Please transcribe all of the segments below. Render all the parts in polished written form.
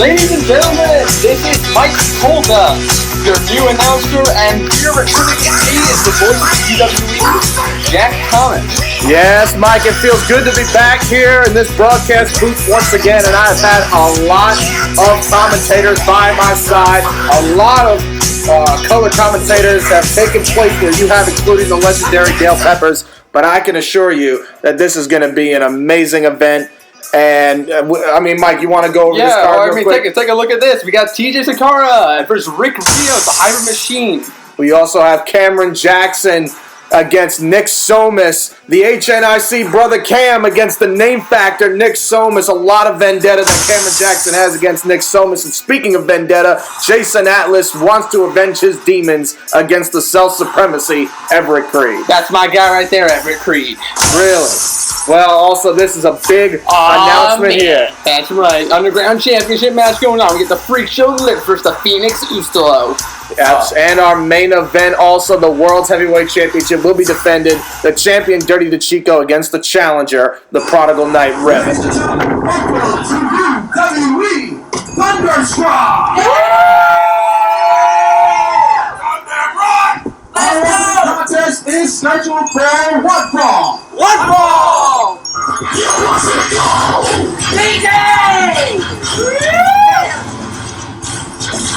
Ladies and gentlemen, this is Mike Colda, your new announcer, and here recruiting me is the voice of UWE, Jack Thomas. Yes, Mike, it feels good to be back here in this broadcast booth once again, and I've had a lot of commentators by my side. A lot of color commentators have taken place where you have, including the legendary Dale Peppers, but I can assure you that this is going to be an amazing event. And, Mike, you want to go over this card real quick? Take a look at this. We got TJ Saqqara versus Rick Rios, the Hybrid Machine. We also have Cameron Jackson against Nick Somas. The HNIC brother Cam against the name factor Nick Somas. A lot of vendetta that Cameron Jackson has against Nick Somas. And speaking of vendetta, Jason Atlas wants to avenge his demons against the self-supremacy Everett Creed. That's my guy right there, Everett Creed. Really? Well, also, this is a big announcement here. That's right. Underground Championship match going on. We get the Freak Show Lit versus the Phoenix Ustalo. Yes, and our main event, also the World's Heavyweight Championship, will be defended. The champion, Dirty DeChico, against the challenger, the Prodigal Knight, Revan. UWE Thunderstruck! Our contest is scheduled for one fall. One ball! DJ!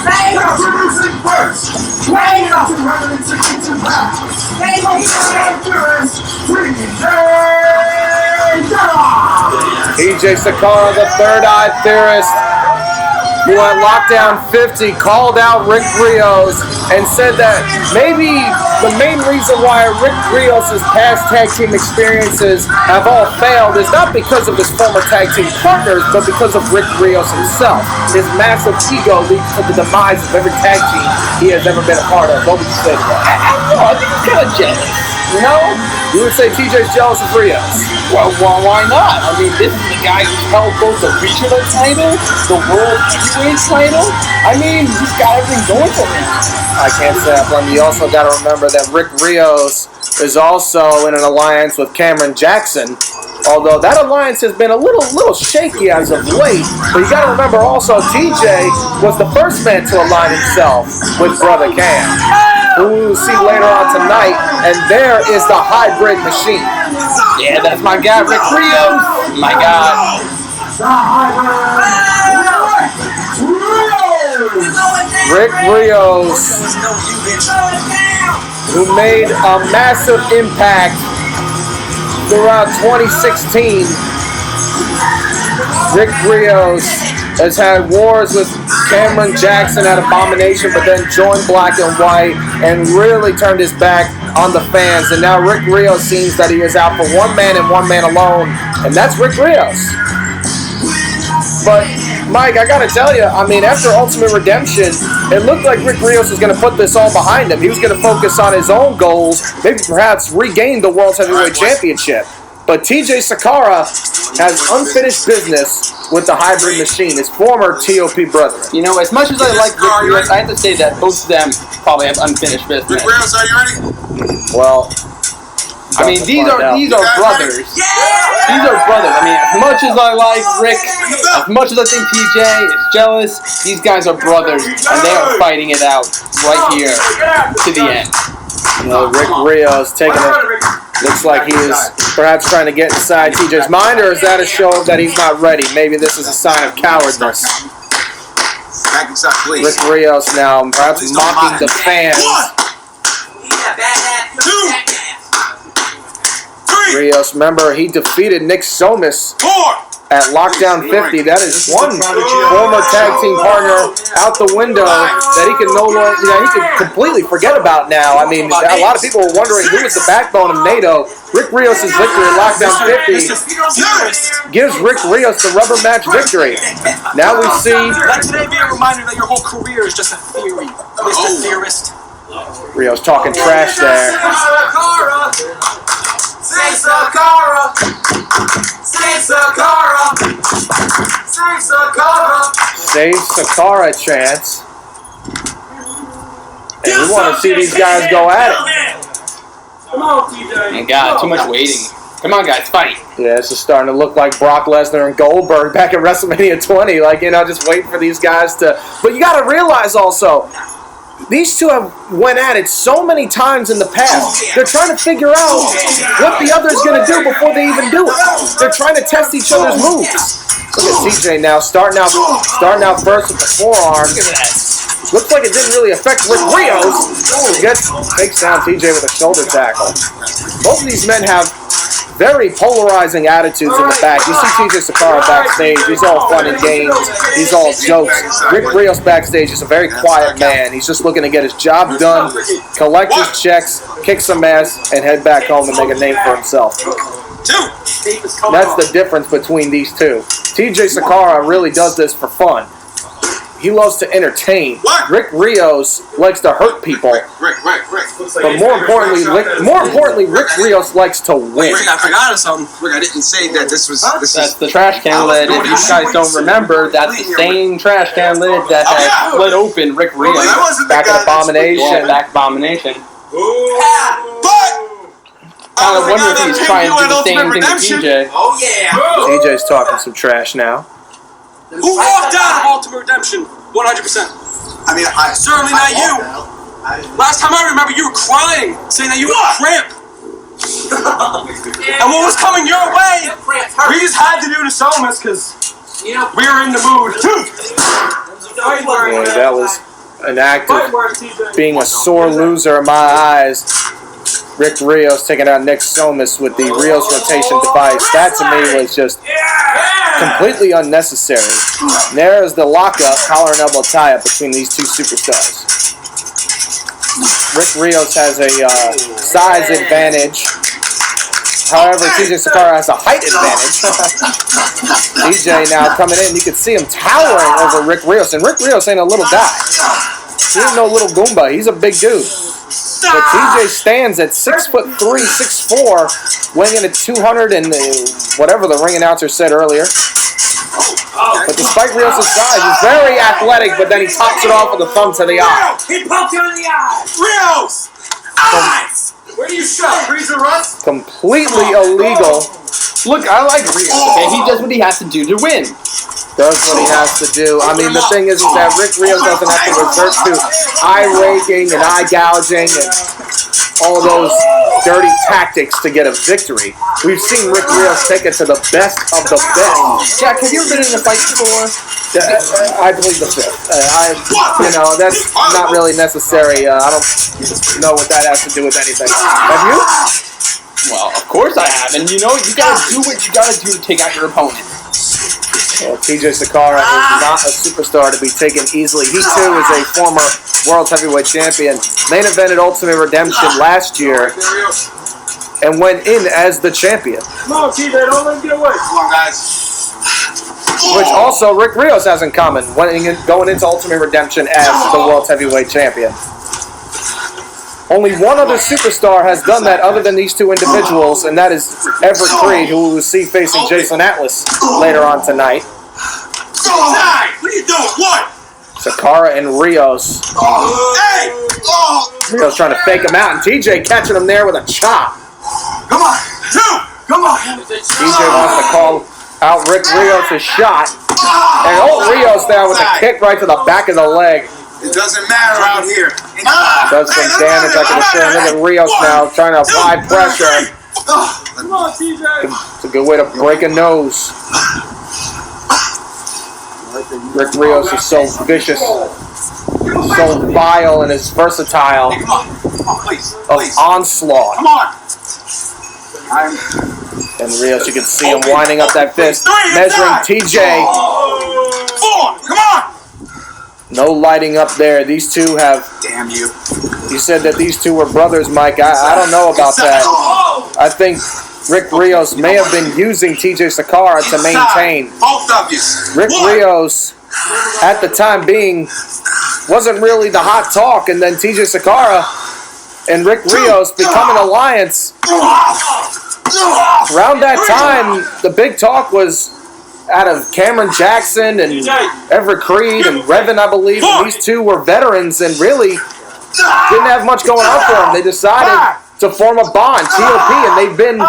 Introducing first, 262 pounds, TJ Saqqara, the Third Eye Theorist, who at Lockdown 50 called out Rick Rios and said that maybe the main reason why Rick Rios' past tag team experiences have all failed is not because of his former tag team partners, but because of Rick Rios himself. His massive ego leads to the demise of every tag team he has ever been a part of. What would you say to that? I don't know. I think he's kind of jealous. You know? You would say TJ's jealous of Rios. Well, why not? I mean, this is the guy who held both the regional title, the world heavyweight title. I mean, he's got everything going for him. I can't say that, but you also got to remember that Rick Rios is also in an alliance with Cameron Jackson. Although that alliance has been a little shaky as of late. But you got to remember also, TJ was the first man to align himself with Brother Cam, who we will see later on tonight. And there is the Hybrid Machine. Yeah, that's my guy, Rick Rios. My God. Rick Rios, who made a massive impact throughout 2016. Rick Rios has had wars with Cameron Jackson at Abomination, but then joined Black and White and really turned his back on the fans. And now Rick Rios seems that he is out for one man and one man alone, and that's Rick Rios. But Mike, I gotta tell you, I mean, after Ultimate Redemption, it looked like Rick Rios was gonna put this all behind him. He was gonna focus on his own goals, maybe perhaps regain the World's Heavyweight Championship. But TJ Saqqara has unfinished business with the Hybrid Machine, his former TOP brother. You know, as much as I like Rick Rios, I have to say that both of them probably have unfinished business. Rick Rios, are you ready? Well, I mean, these are brothers. These are brothers. I mean, as much as I like Rick, as much as I think TJ is jealous, these guys are brothers, and they are fighting it out right here to the end. You know, Rick Rios taking it. Looks like he is perhaps trying to get inside TJ's mind, or is that a show that he's not ready? Maybe this is a sign of cowardness. Back inside, please. Rick Rios now perhaps mocking the fans. 2, 3, Rios, remember, he defeated Nick Somas 4. at Lockdown 50. That is one former tag team partner out the window that he can no longer, he can completely forget about now. I mean, a lot of people were wondering who was the backbone of NATO. Rick Rios' victory at Lockdown 50 gives Rick Rios the rubber match victory. Now we see. Let today be a reminder that your whole career is just a theory, Mr. Theorist. Rios talking trash there. Say Saqqara! Say Saqqara! Say Saqqara! Save Saqqara chance. And we want to see these guys go at it. Come on, TJ. And God, too much waiting. Come on, guys, fight. Yeah, this is starting to look like Brock Lesnar and Goldberg back at WrestleMania 20. Like, you know, just waiting for these guys to... But you got to realize also, these two have went at it so many times in the past. They're trying to figure out what the other's going to do before they even do it. They're trying to test each other's moves. Look at TJ now, starting out first with the forearm. Look at that. Looks like it didn't really affect Rick Rios. Takes down TJ with a shoulder tackle. Both of these men have very polarizing attitudes in the back. You see TJ Saqqara backstage. He's all fun and games. He's all jokes. Rick Rios backstage is a very quiet man. He's just looking to get his job done, collect his checks, kick some ass, and head back home and make a name for himself. That's the difference between these two. TJ Saqqara really does this for fun. He loves to entertain. Rick Rios likes to hurt people. But more importantly, Rick Rios likes to win. I forgot something. Rick, I didn't say that this is... That's the trash can lid. If you guys don't remember, that's the same trash can lid that had split open Rick Rios. Back at Abomination. Yeah, back Abomination. I wonder if he's trying to do the same thing to TJ. Oh, yeah. TJ's talking some trash now. Who walked out of Ultimate Redemption? 100%. I mean, certainly not you. Last time I remember, you were crying, saying that you had a cramp. And what was coming your way? We just had to do the Somas because we were in the mood. Yeah, that was an act of being a sore loser in my eyes. Rick Rios taking out Nick Somas with the Rios rotation device. That to me was just completely unnecessary. And there's the lockup, collar and elbow tie-up between these two superstars. Rick Rios has a size advantage. However, TJ Saqqara has a height advantage. TJ now coming in. You can see him towering over Rick Rios. And Rick Rios ain't a little guy. He ain't no little Goomba. He's a big dude. But TJ stands at 6'3", 6'4", weighing in at 200 and whatever the ring announcer said earlier. But despite Rios' size, he's very athletic, but then he tops it off with a thumb to the eye. He poked you in the eye. Rios! Eyes! Where do you shot? Freezer Russ? Completely illegal. Look, I like Rios. Okay, he does what he has to do to win. Does what he has to do. I mean, the thing is that Rick Rios doesn't have to resort to eye raking and eye gouging and all those dirty tactics to get a victory. We've seen Rick Rios take it to the best of the best. Jack, have you ever been in a fight before? I plead the fifth. That's not really necessary. I don't know what that has to do with anything. Have you? Well, of course I have. And you gotta do what you gotta do to take out your opponent. Well, TJ Saqqara is not a superstar to be taken easily. He, too, is a former World Heavyweight Champion. Main evented Ultimate Redemption last year and went in as the champion. Come on, TJ, don't let him get away. Come on, guys. Which also Rick Rios has in common, going into Ultimate Redemption as the World Heavyweight Champion. Only one other superstar has done that other than these two individuals, and that is Everett Creed, who we will see facing Jason Atlas later on tonight. What are you doing? What? Saqqara and Rios. Rios trying to fake him out, and TJ catching him there with a chop. Come on. Come on. TJ wants to call out Rick Rios' shot. And old Rios down with a kick right to the back of the leg. It doesn't matter out here. Does some damage, I can assure. Look at Rios now trying to apply pressure. Come on, TJ. It's a good way to break a nose. Rick Rios is so vicious, so vile, and is versatile. Come on, please. Of onslaught. Come on. And Rios, you can see him winding up that fist, measuring TJ. 4. Come on. No lighting up there. These two have... Damn you. You said that these two were brothers, Mike. I don't know about that. I think Rick Rios may have been using TJ Saqqara to maintain. Both of you. Rick Rios, at the time being, wasn't really the hot talk, and then TJ Saqqara and Rick Rios become an alliance. Around that time, the big talk was out of Cameron Jackson and Everett Creed and Revan, I believe. And these two were veterans and really didn't have much going on for them. They decided to form a bond, TOP, and they've been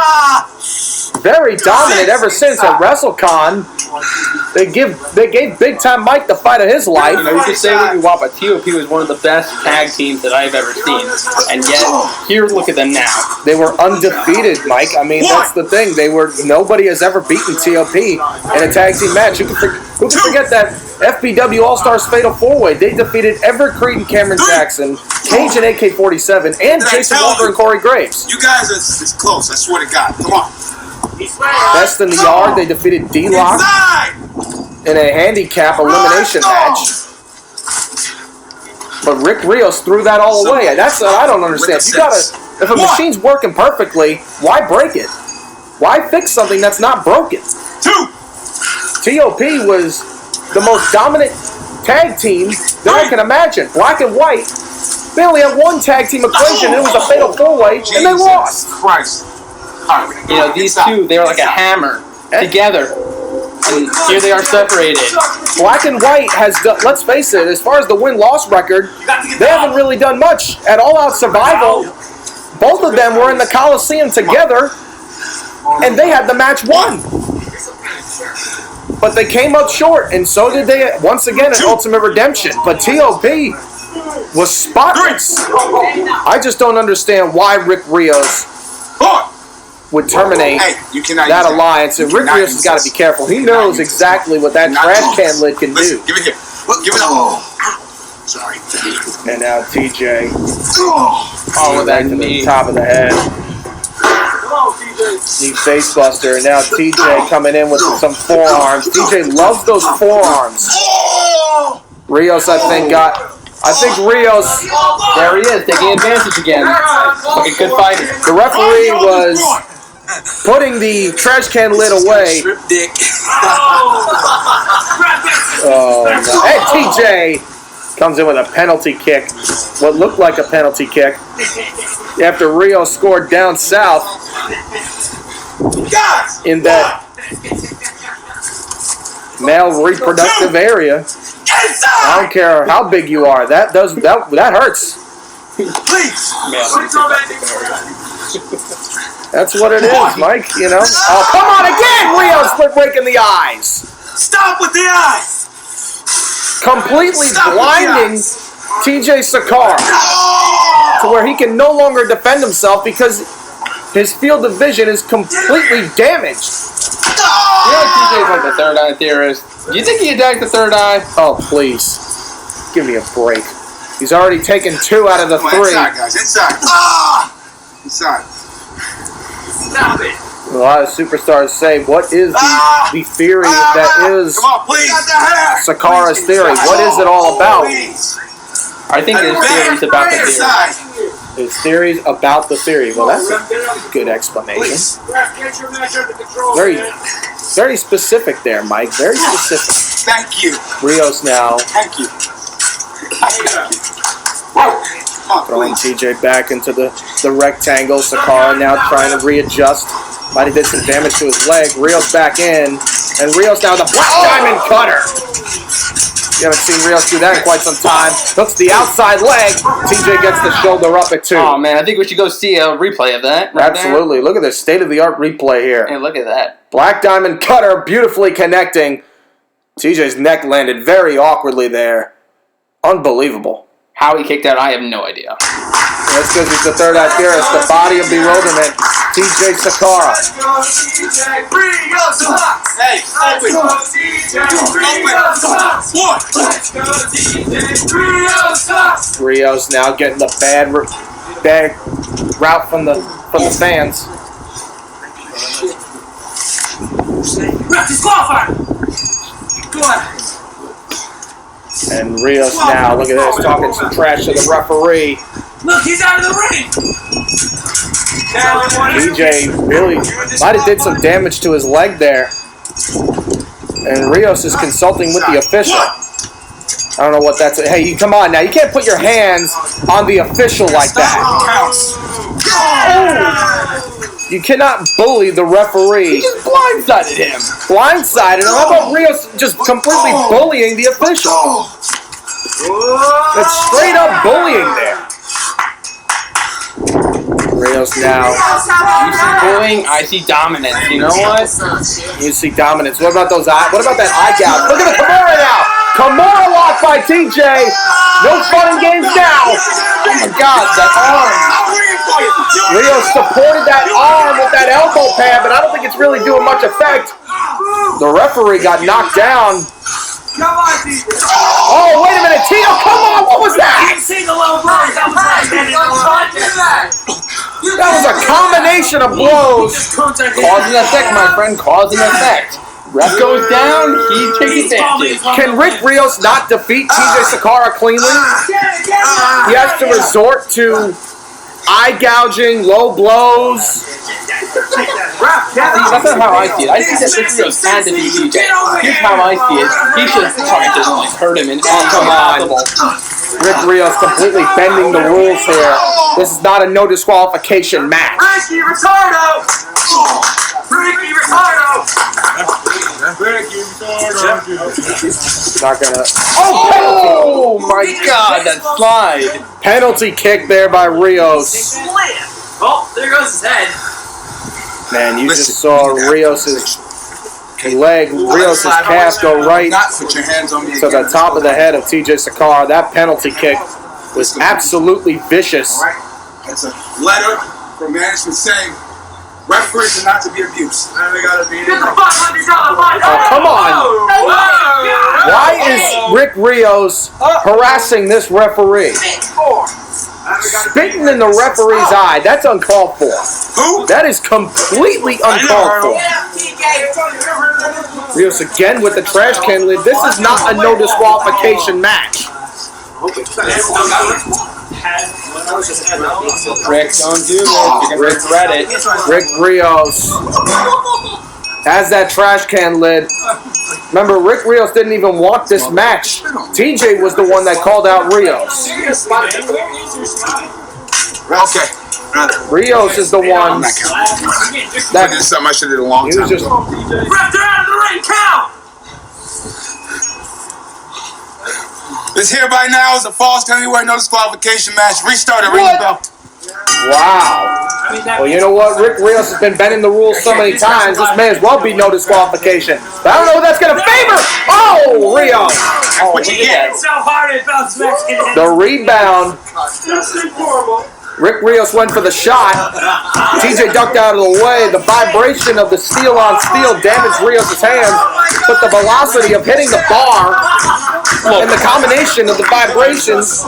very dominant ever since at WrestleCon. They gave Big Time Mike the fight of his life. You know, you can say what you want, but TOP was one of the best tag teams that I've ever seen. And yet, here, look at them now. They were undefeated, Mike. I mean, that's the thing. Nobody has ever beaten TOP in a tag team match. Who can forget that FBW All-Stars Fatal 4-Way? They defeated Everett Creed and Cameron Jackson, Cage and AK-47, and Jason Walker and Corey Graves. You guys are it's close. I swear to God. Come on. Best in the Yard, they defeated D-Lock in a handicap elimination match. But Rick Rios threw that all away. That's what I don't understand. If a machine's working perfectly, why break it? Why fix something that's not broken? TOP was the most dominant tag team that I can imagine. Black and White, they only had one tag team equation, and it was a fatal 4-way, and they lost. You know, these two, they were like a hammer together. And here they are separated. Black and White has done, let's face it, as far as the win-loss record, they haven't really done much. At All Out Survival, both of them were in the Coliseum together, and they had the match won. But they came up short, and so did they once again at Ultimate Redemption. But TOP was spotless. I just don't understand why Rick Rios would terminate that alliance. And Rick Rios has got to be careful. He knows exactly what that trash can lid can do. Give it here. Give it up. Sorry. And now TJ. With that to the top of the head. Knee face buster. And now TJ coming in with some forearms. TJ loves those forearms. Rios, I think Rios. There he is, taking advantage again. Like a good fighter. The referee was putting the trash can lid away. And TJ comes in with a penalty kick. What looked like a penalty kick. After Rio scored down south in that male reproductive area. I don't care how big you are. That hurts. That's what it is, Mike. You know. Oh, come on again! Rio's breaking the eyes. Stop with the eyes. Completely blinding TJ Saqqara to where he can no longer defend himself because his field of vision is completely damaged. You know TJ's like the third eye theorist. Do you think he attacked the third eye? Oh, please. Give me a break. He's already taken 2 out of the 3. Inside, guys. Inside. Inside. Stop it. A lot of superstars say, what is the theory that is Saqqara's theory? What is it all about? I think his theory's about the theory. His theory's about the theory. Well, that's a good explanation. Very specific there, Mike. Very specific. Thank you. Rios now. Thank you. Throwing TJ back into the rectangle. Saqqara now trying to readjust. Might have did some damage to his leg. Rios back in. And Rios now the Black Diamond Cutter. You haven't seen Rios do that in quite some time. Hooks the outside leg. TJ gets the shoulder up at 2. Oh, man. I think we should go see a replay of that. Right Absolutely. There. Look at this state-of-the-art replay here. Hey, look at that. Black Diamond Cutter beautifully connecting. TJ's neck landed very awkwardly there. Unbelievable. How he kicked out, I have no idea. That's because he's the third eye theorist. The body of bewilderment. TJ Saqqara. Rios now getting the bad route from the fans. And Rios now, look at this, talking some trash to the referee. Look, he's out of the ring. TJ really might have did some damage to his leg there. And Rios is consulting with the official. I don't know what that's. Hey, come on now. You can't put your hands on the official like that. Oh. You cannot bully the referee. He just blindsided him. Blindsided him? How about Rios just completely bullying the official? That's straight up bullying there. Rios now. You see bullying, I see dominance. You know what? You see dominance. What about those eye? What about that eye gouge? Look at the Kimura now. Kimura locked by TJ. No fun and games now. Oh my God, that arm. Rios supported that arm with that elbow pad, but I don't think it's really doing much effect. The referee got knocked down. Oh, wait a minute, Tito, come on, what was that? That was a combination of blows. Cause and effect, my friend, cause and effect. Ref goes down, he takes advantage. Can Rick Rios not defeat TJ Saqqara cleanly? He has to resort to eye gouging, low blows. See, that's not how I see it. I see that Rick Rios can defeat TJ. Here's how I see it. He should try to like hurt him and come on. Rick Rios completely bending the rules here. This is not a no disqualification match. Ricky Ricardo! Ricky Ricardo! Not gonna. Oh my God, that slide. Penalty kick there by Rios. Oh, there goes his head. Man, you just saw Rios's leg, Rios's calf go right to the top of the head of TJ Saqqara. That penalty kick was absolutely vicious. That's a letter from management saying referees are not to be abused. They gotta be. Get the $500 fine. Oh, come on. Why is Rick Rios harassing this referee? Spitting in the referee's eye, that's uncalled for. Who? That is completely uncalled for. Rios again with the trash can lid. This is not a no disqualification match. Rick, don't do this. You're gonna regret it. Rick Rios has that trash can lid. Remember, Rick Rios didn't even want this match. TJ was the one that called out Rios. Okay. Rios is the one That is something I should have did a long he was time just. ago. Ref, they're out of the ring. Count. This here right now is a false count anywhere, no disqualification match. Restart it, ring the bell. Wow. Well, you know what? Rick Rios has been bending the rules so many times, this may as well be no disqualification. But I don't know what that's going to favor. Oh, Rios. Oh, look at that. So hard it bounced back in. The rebound. Rick Rios went for the shot. TJ ducked out of the way. The vibration of the steel on steel damaged Rios' hands, but the velocity of hitting the bar and the combination of the vibrations.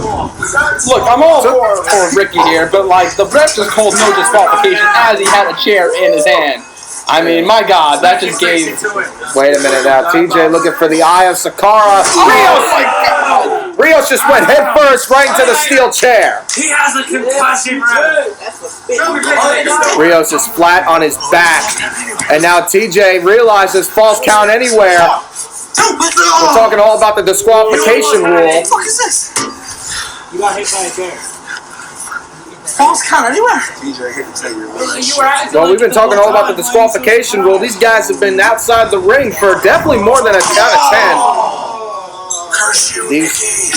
Look, I'm all for Ricky here, but like the ref just called no disqualification as he had a chair in his hand. I mean, my God, that just gave. Wait a minute now. TJ looking for the eye of Saqqara. Rios! Rios just went head first right into the steel chair. He has a concussion, ref. Rios is flat on his back. And now TJ realizes false count anywhere. We're talking all about the disqualification rule. What the fuck is this? You got hit by a chair. False count anywhere. Well, we've been talking all about the disqualification rule. These guys have been outside the ring for definitely more than a count of 10. These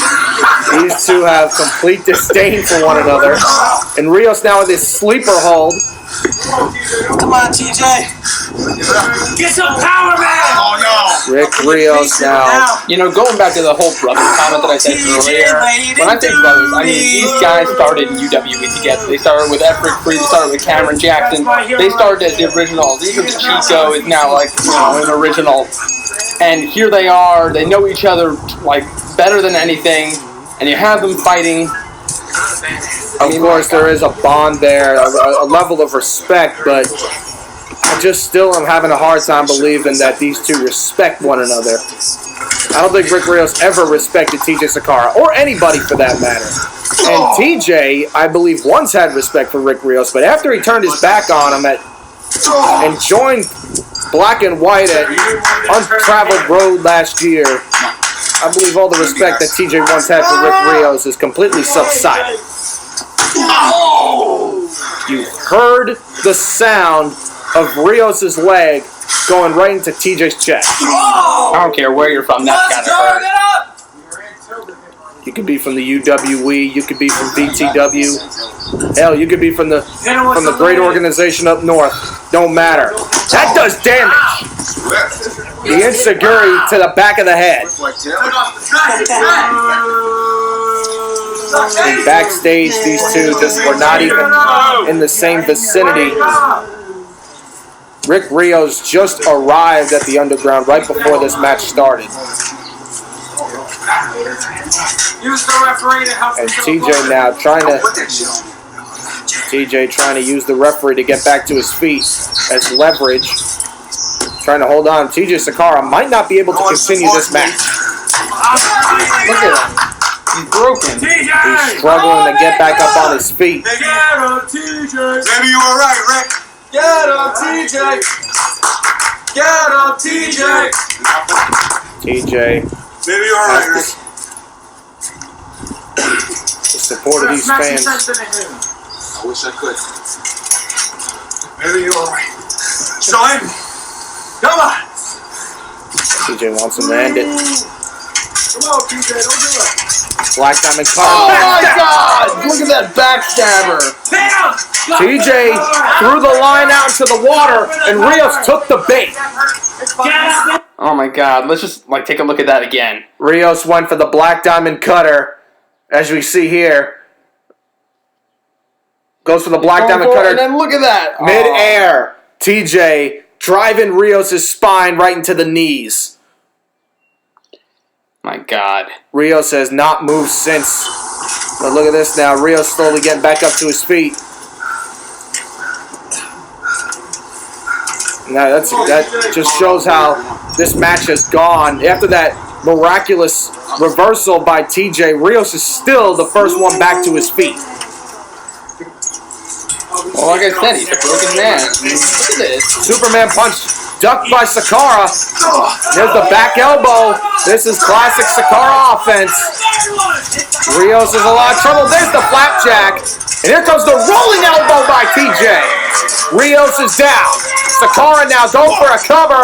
two have complete disdain for one another. And Rios now with his sleeper hold. Come on, TJ. Get some power, man. Oh no. Rick Rios now. You know, going back to the whole brother comment that I said earlier, when I say brothers, I mean these guys started in UWE together. They started with Efric Free, they started with Cameron Jackson. They started as the originals. Even Chico is now like, you know, an original. And here they are. They know each other like better than anything, and you have them fighting. Of course, there is a bond there, a level of respect, but I just still am having a hard time believing that these two respect one another. I don't think Rick Rios ever respected TJ Saqqara, or anybody for that matter. And TJ, I believe, once had respect for Rick Rios, but after he turned his back on him and joined Black and White at Untraveled Road last year, I believe all the respect that TJ once had for Rick Rios is completely subsided. You heard the sound of Rios' leg going right into TJ's chest. I don't care where you're from, that kind of hurt. You could be from the UWE, you could be from VTW. Hell, you could be from the great organization up north. Don't matter. That does damage. The enziguri to the back of the head. And backstage, these two just were not even in the same vicinity. Rick Rios just arrived at the Underground right before this match started. And TJ now trying to use the referee to get back to his feet as leverage. Trying to hold on. TJ Saqqara might not be able to continue this match. Look at him. He's broken. He's struggling to get back up on his feet. Get up, TJ. Maybe you were right, Rick. Get up, TJ. Get up, TJ. TJ. Maybe you were right, Rick. The support of these fans. I wish I could. Maybe you were right. Son, come on. TJ wants him to end it. Come on, TJ. Don't do it. Black Diamond cutter. Oh my God! Look at that backstabber. TJ threw the line out into the water, and Rios took the bait. Oh my God! Let's just take a look at that again. Rios went for the Black Diamond cutter, as we see here. Goes for the Black Diamond cutter. And then look at that. Mid-air. TJ driving Rios' spine right into the knees. My God. Rios has not moved since. But look at this now. Rios slowly getting back up to his feet. Now that just shows how this match has gone. After that miraculous reversal by TJ, Rios is still the first one back to his feet. Well, like I said, he's a broken man. Look at this. Superman punch ducked by Saqqara. There's the back elbow. This is classic Saqqara offense. Rios is in a lot of trouble. There's the flapjack. And here comes the rolling elbow by TJ. Rios is down. Saqqara now going for a cover.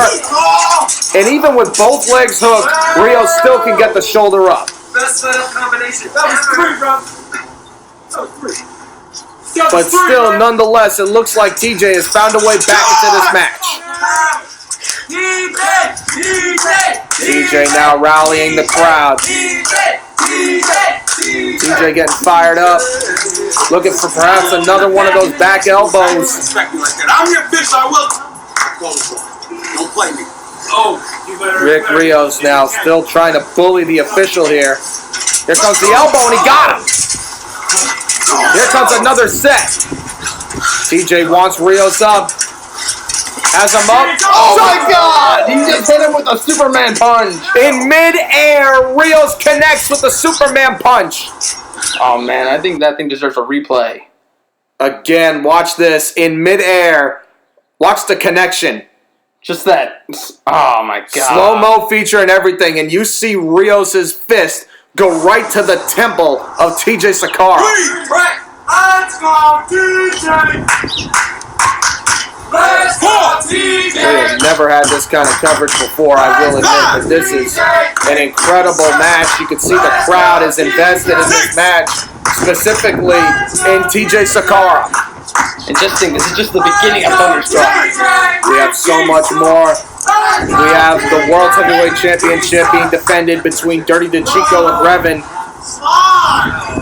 And even with both legs hooked, Rios still can get the shoulder up. Best setup combination. That was 3, bro. That was 3. But still, nonetheless, it looks like TJ has found a way back into this match. TJ now rallying the crowd. TJ getting fired up. Looking for perhaps another one of those back elbows. I'm your bitch, I will. Don't play me. Oh, Rick Rios now still trying to bully the official here. Here comes the elbow, and he got him. Here comes another set. TJ wants Rios up. Has him up. Oh my God! He just hit him with a Superman punch. In mid-air, Rios connects with the Superman punch. Oh man, I think that thing deserves a replay. Again, watch this. In mid-air, watch the connection. Just that. Oh my God. Slow-mo feature and everything, and you see Rios' fist go right to the temple of TJ Saqqara. Let's go, TJ! Let's go, TJ! We have never had this kind of coverage before, I will admit, but this is an incredible match. You can see the crowd is invested in this match, specifically in TJ Saqqara. And just think, this is just the beginning of Thunderstruck. We have so much more. We have the World Heavyweight Championship being defended between Dirty DeChico and Revan.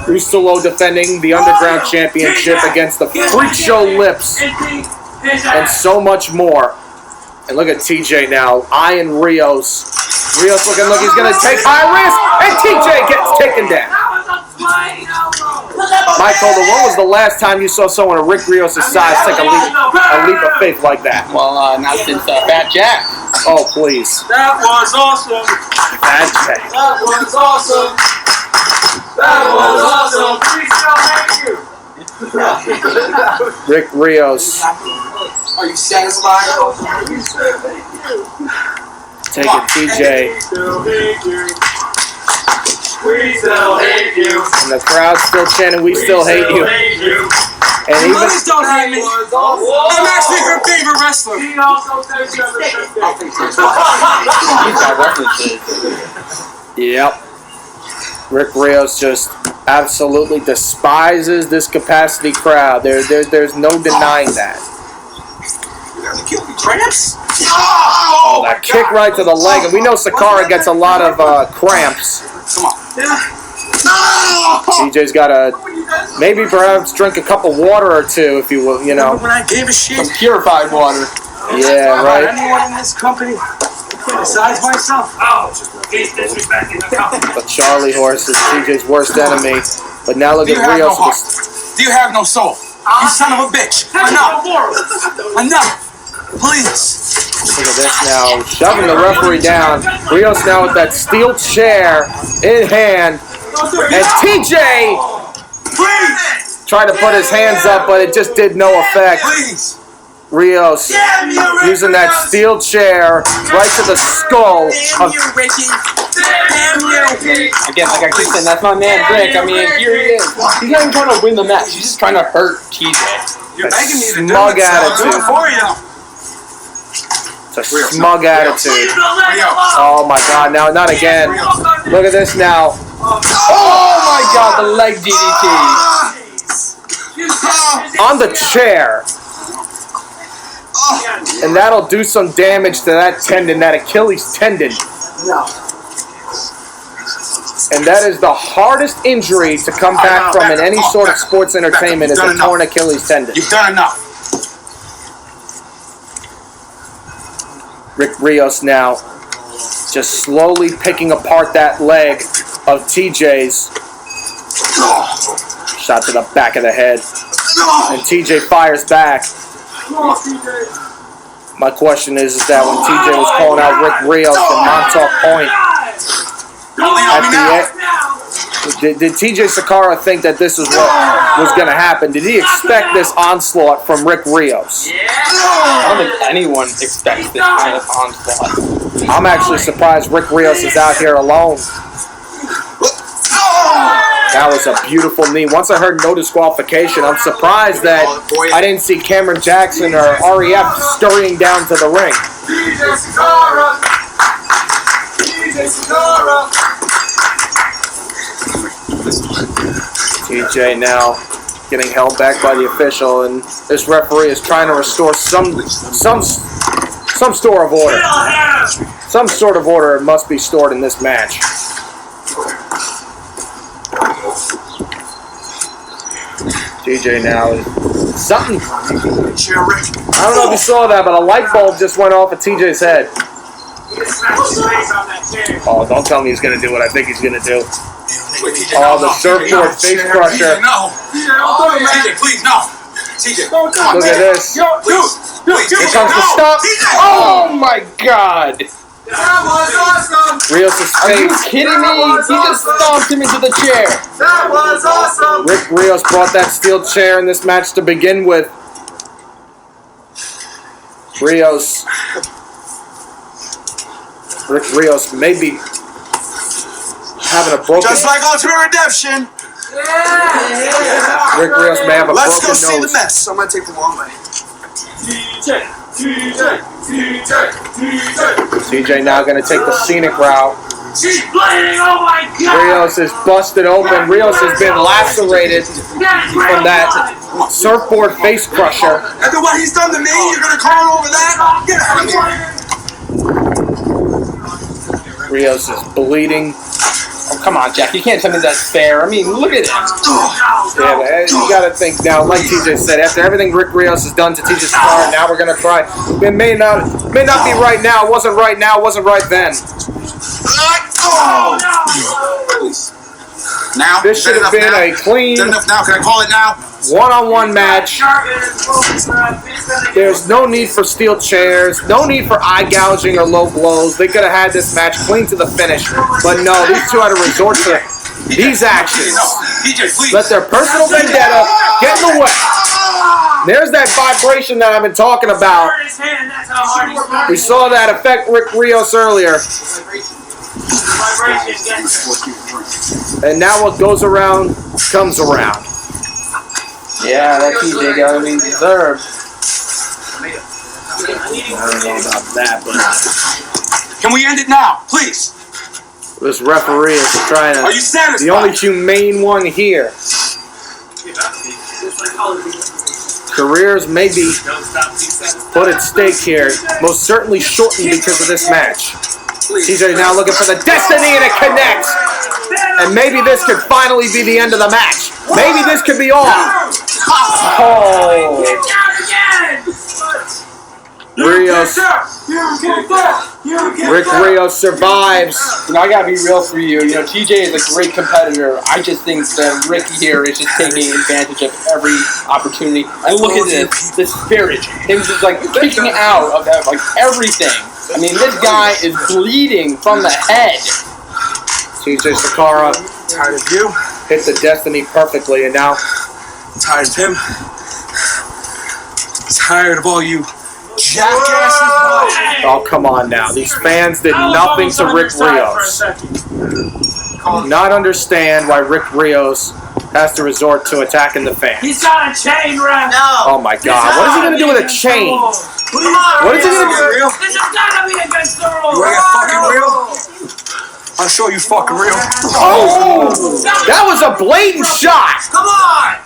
Usulo defending the Underground Championship against the Freak Show Lips. And so much more. And look at TJ now, eyeing Rios. Rios looking like he's going to take high risk, and TJ gets taken down. Michael, when was the last time you saw someone of Rick Rios' size take a leap of faith like that? Well, not since Fat Jack. Oh, please. That was awesome. Fat Jack. That was awesome. That was awesome. Please thank you. Rick Rios. Are you satisfied? Taking TJ. We still hate you. And the crowd still chanting, "We still hate you." And even Please don't hate me. I'm actually her favorite wrestler. He also takes He's got references. Yep. Rick Rios just absolutely despises this capacity crowd. There's no denying that. Cramps? Oh, that kick right to the leg. And we know Saqqara gets a lot of cramps. Come on. TJ's got to maybe perhaps drink a cup of water or two, if you will, you know. When I gave a shit. Some purified water. Yeah, right. Anyone in this company besides myself? Oh, he's disrespecting the company. But Charlie Horse is TJ's worst enemy. But now look at Rios. Do you have no soul? You son of a bitch. Enough. Enough. Please. Look at this now. Shoving the referee down. Rios now with that steel chair in hand. And TJ tried to put his hands up, but it just did no effect. Please. Rios using that steel chair right to the skull of Again, like I keep saying, that's my man Rick. I mean, here he is. He's not even trying to win the match. He's just trying to hurt TJ. You're begging me to do smug it, so I'll do attitude. it for you. It's a smug attitude. Oh my God! Now, not again. Look at this now. Oh my God, the leg DDT. On the chair. And that'll do some damage to that tendon, that Achilles tendon. And that is the hardest injury to come back from in any sort of sports entertainment is a torn Achilles tendon. You've done enough. Rick Rios now just slowly picking apart that leg of TJ's. Shot to the back of the head. And TJ fires back. My question is that when TJ was calling out Rick Rios from Montauk Point, at the end, did TJ Saqqara think that this is what was going to happen? Did he expect this onslaught from Rick Rios? I don't think anyone expects this kind of onslaught. I'm actually surprised Rick Rios is out here alone. That was a beautiful knee. Once I heard no disqualification, I'm surprised that I didn't see Cameron Jackson or REF scurrying down to the ring. TJ Saqqara! TJ Saqqara! TJ now getting held back by the official, and this referee is trying to restore some sort of order. Some sort of order must be stored in this match. TJ now is something. I don't know if you saw that, but a light bulb just went off at TJ's head. Oh, don't tell me he's going to do what I think he's going to do. Oh, the surfboard face crusher. No. TJ, please, no. TJ, look at this. Here comes the stomp. Oh my God! That was awesome! Rios' Are you face. kidding me? He just stomped him into the chair. That was awesome! Rick Rios brought that steel chair in this match to begin with. Rick Rios may be having a broken. just like Ultimate Redemption. Rick Rios may have a Let's go broken see the nose. mess. I'm gonna take the long way. TJ now going to take the scenic route. She's bleeding, oh my God! Rios is busted open. Rios has been lacerated from that surfboard face crusher. After what he's done to me, you're gonna call over that? Get out of here. Rios is bleeding. Oh, come on, Jack. You can't tell me that's fair. I mean, look at him. Yeah, but you got to think now, like TJ said, after everything Rick Rios has done to TJ Saqqara, now we're going to cry. It may not be right now. It wasn't right now. It wasn't right then. Now, This should have been a clean good enough now. Can I call it now? one-on-one match. There's no need for steel chairs, no need for eye gouging or low blows. They could have had this match clean to the finish. But no, these two had to resort to these actions. TJ, please. Let their personal vendetta get in the way. There's that vibration that I've been talking about. We saw that affect Rick Rios earlier. And now what goes around comes around. Yeah, that TJ got what he deserved. I don't know about that, but Can we end it now, please? This referee is trying to. Are you satisfied? The only humane one here. Careers may be put at stake here. Most certainly shortened because of this match. TJ now looking for the destiny and it connects. And maybe this could finally be the end of the match. Maybe this could be all. Oh. Rios. Rick Rios survives. You know, I gotta be real for you. You know, TJ is a great competitor. I just think that Rick here is just taking advantage of every opportunity. And look at this, the spirit. Him just like kicking out of like everything. I mean, this guy is bleeding from the head. TJ Saqqara Tired of you? hit the destiny perfectly, and now Tired of him? Tired of all you jackasses? oh, come on now. These fans did nothing to Rick Rios. I do not understand why Rick Rios has to resort to attacking the fans. He's got a chain right now. Oh my God. What is he going to do with a chain? What is he going to do? Real? This has got to be against the rules. You want to get fucking real? I'll show you fucking real. Oh! That was a blatant shot! Come on!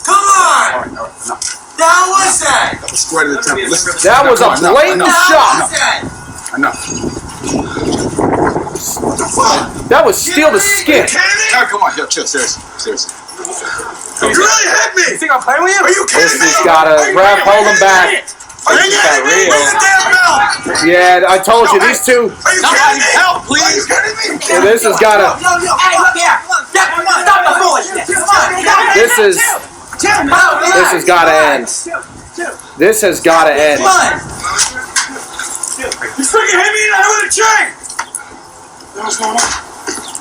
Come on! All right, enough. Now what's that? That was square to the temple. Listen. That was a blatant shot! Enough. That was steel to skin. Now, come on, yo, chill, seriously. You really hit me! You think I'm playing with you? Are you kidding me? This has got a ref hold him back. Are you kidding me? Where's the damn bell? Yeah, I told you, these two. Are you kidding me? Help, please! Are you kidding me? Yeah, this has got to. Hey, look here. Stop the foolishness. This has got to end. This has got to end. You freaking hit me in the head with a chain!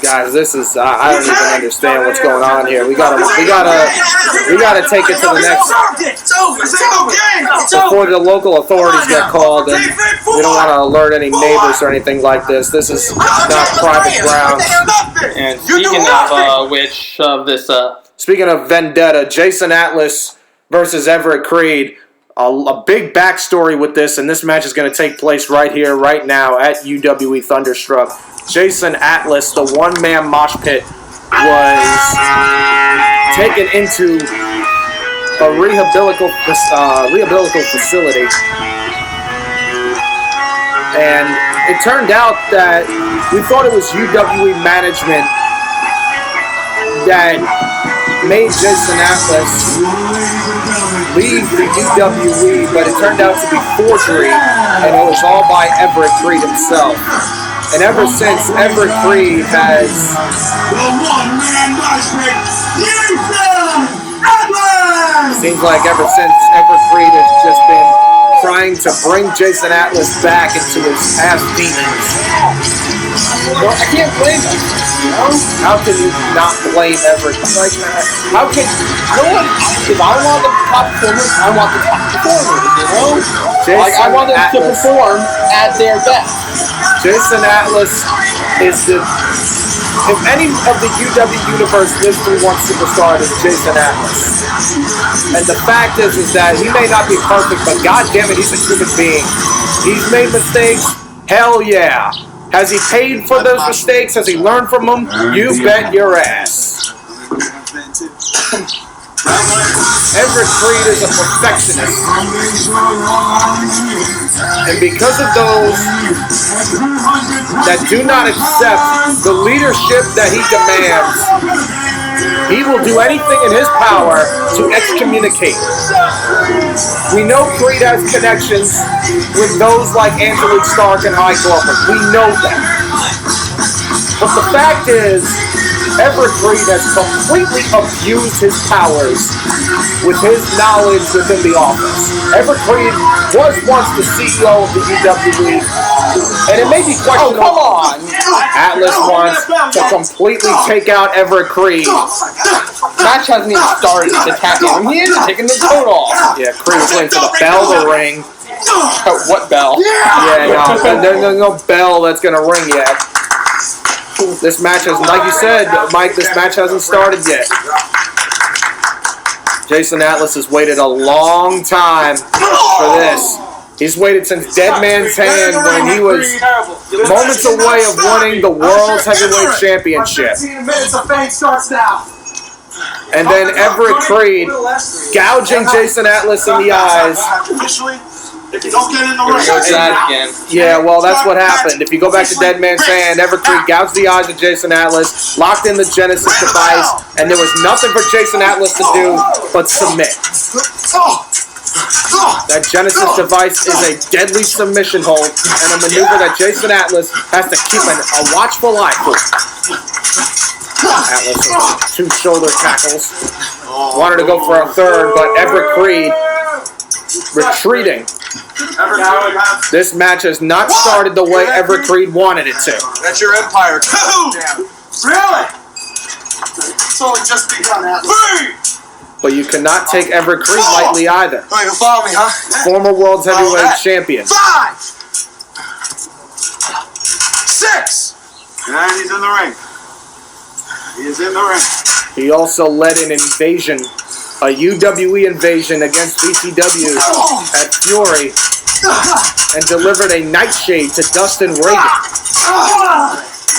Guys, this is I don't even understand what's going on here. We gotta take it to the next It's over! It's okay! before the local authorities get called, and we don't want to alert any neighbors or anything like this. This is not private grounds. And speaking of which of this, Speaking of vendetta, Jason Atlas versus Everett Creed. A big backstory with this, and this match is going to take place right here, right now, at UWE Thunderstruck. Jason Atlas, the one-man mosh pit, was taken into a rehabilitative facility. And it turned out that we thought it was UWE management that made Jason Atlas leave the UWE, but it turned out to be forgery, and it was all by Everett Creed himself. And ever since, Everett Creed has seems like ever since Everett Creed has just been trying to bring Jason Atlas back into his past demons. well, I can't blame him. You know? How can you not blame Everett? Like, how can You know what? If I want the top performers, I want the top performers, you know? Like, I want them to perform at their best. Jason Atlas is the... If any of the UW universe lives through one superstar, it is Jason Atlas. And the fact is that he may not be perfect, but goddammit, he's a human being. He's made mistakes. Hell yeah. Has he paid for those mistakes? Has he learned from them? You bet your ass. Everett Creed is a perfectionist. And because of those that do not accept the leadership that he demands, he will do anything in his power to excommunicate. We know Creed has connections with those like Angelique Stark and High Glover. We know that. But the fact is, Everett Creed has completely abused his powers with his knowledge within the office. Everett Creed was once the CEO of the UWE, and it may be questionable. Oh, come on! Atlas wants to completely take out Everett Creed. Match hasn't even started. He's attacking him. He is taking the coat off. Yeah, Creed is waiting for the bell to ring. What bell? Yeah, no, there's no bell that's going to ring yet. This match has, like you said, Mike, this match hasn't started yet. Jason Atlas has waited a long time for this. He's waited since Dead Man's Hand when he was moments away of winning the World's Heavyweight Championship. 15 minutes of fame starts now. And then Everett Creed gouging Jason Atlas in the eyes. If you don't get in the ring, again. Yeah, well, that's what happened. If you go back to Dead Man's Hand, Everett Creed gouged the eyes of Jason Atlas, locked in the Genesis device, and there was nothing for Jason Atlas to do but submit. That Genesis device is a deadly submission hold and a maneuver that Jason Atlas has to keep a watchful eye for. Atlas with 2 shoulder tackles. Wanted to go for a third, but Everett Creed retreating. This match has not started the way Everett Creed wanted it to. that's your empire. 2. Really? It's only just begun, Atlas. 3. But you cannot take Everett Creed lightly either. Oh, you follow me, huh? Former World's Heavyweight Champion. 5. 6. And he's in the ring. He is in the ring. He also led an invasion, a UWE invasion against BTW at Fury, and delivered a nightshade to Dustin Reagan.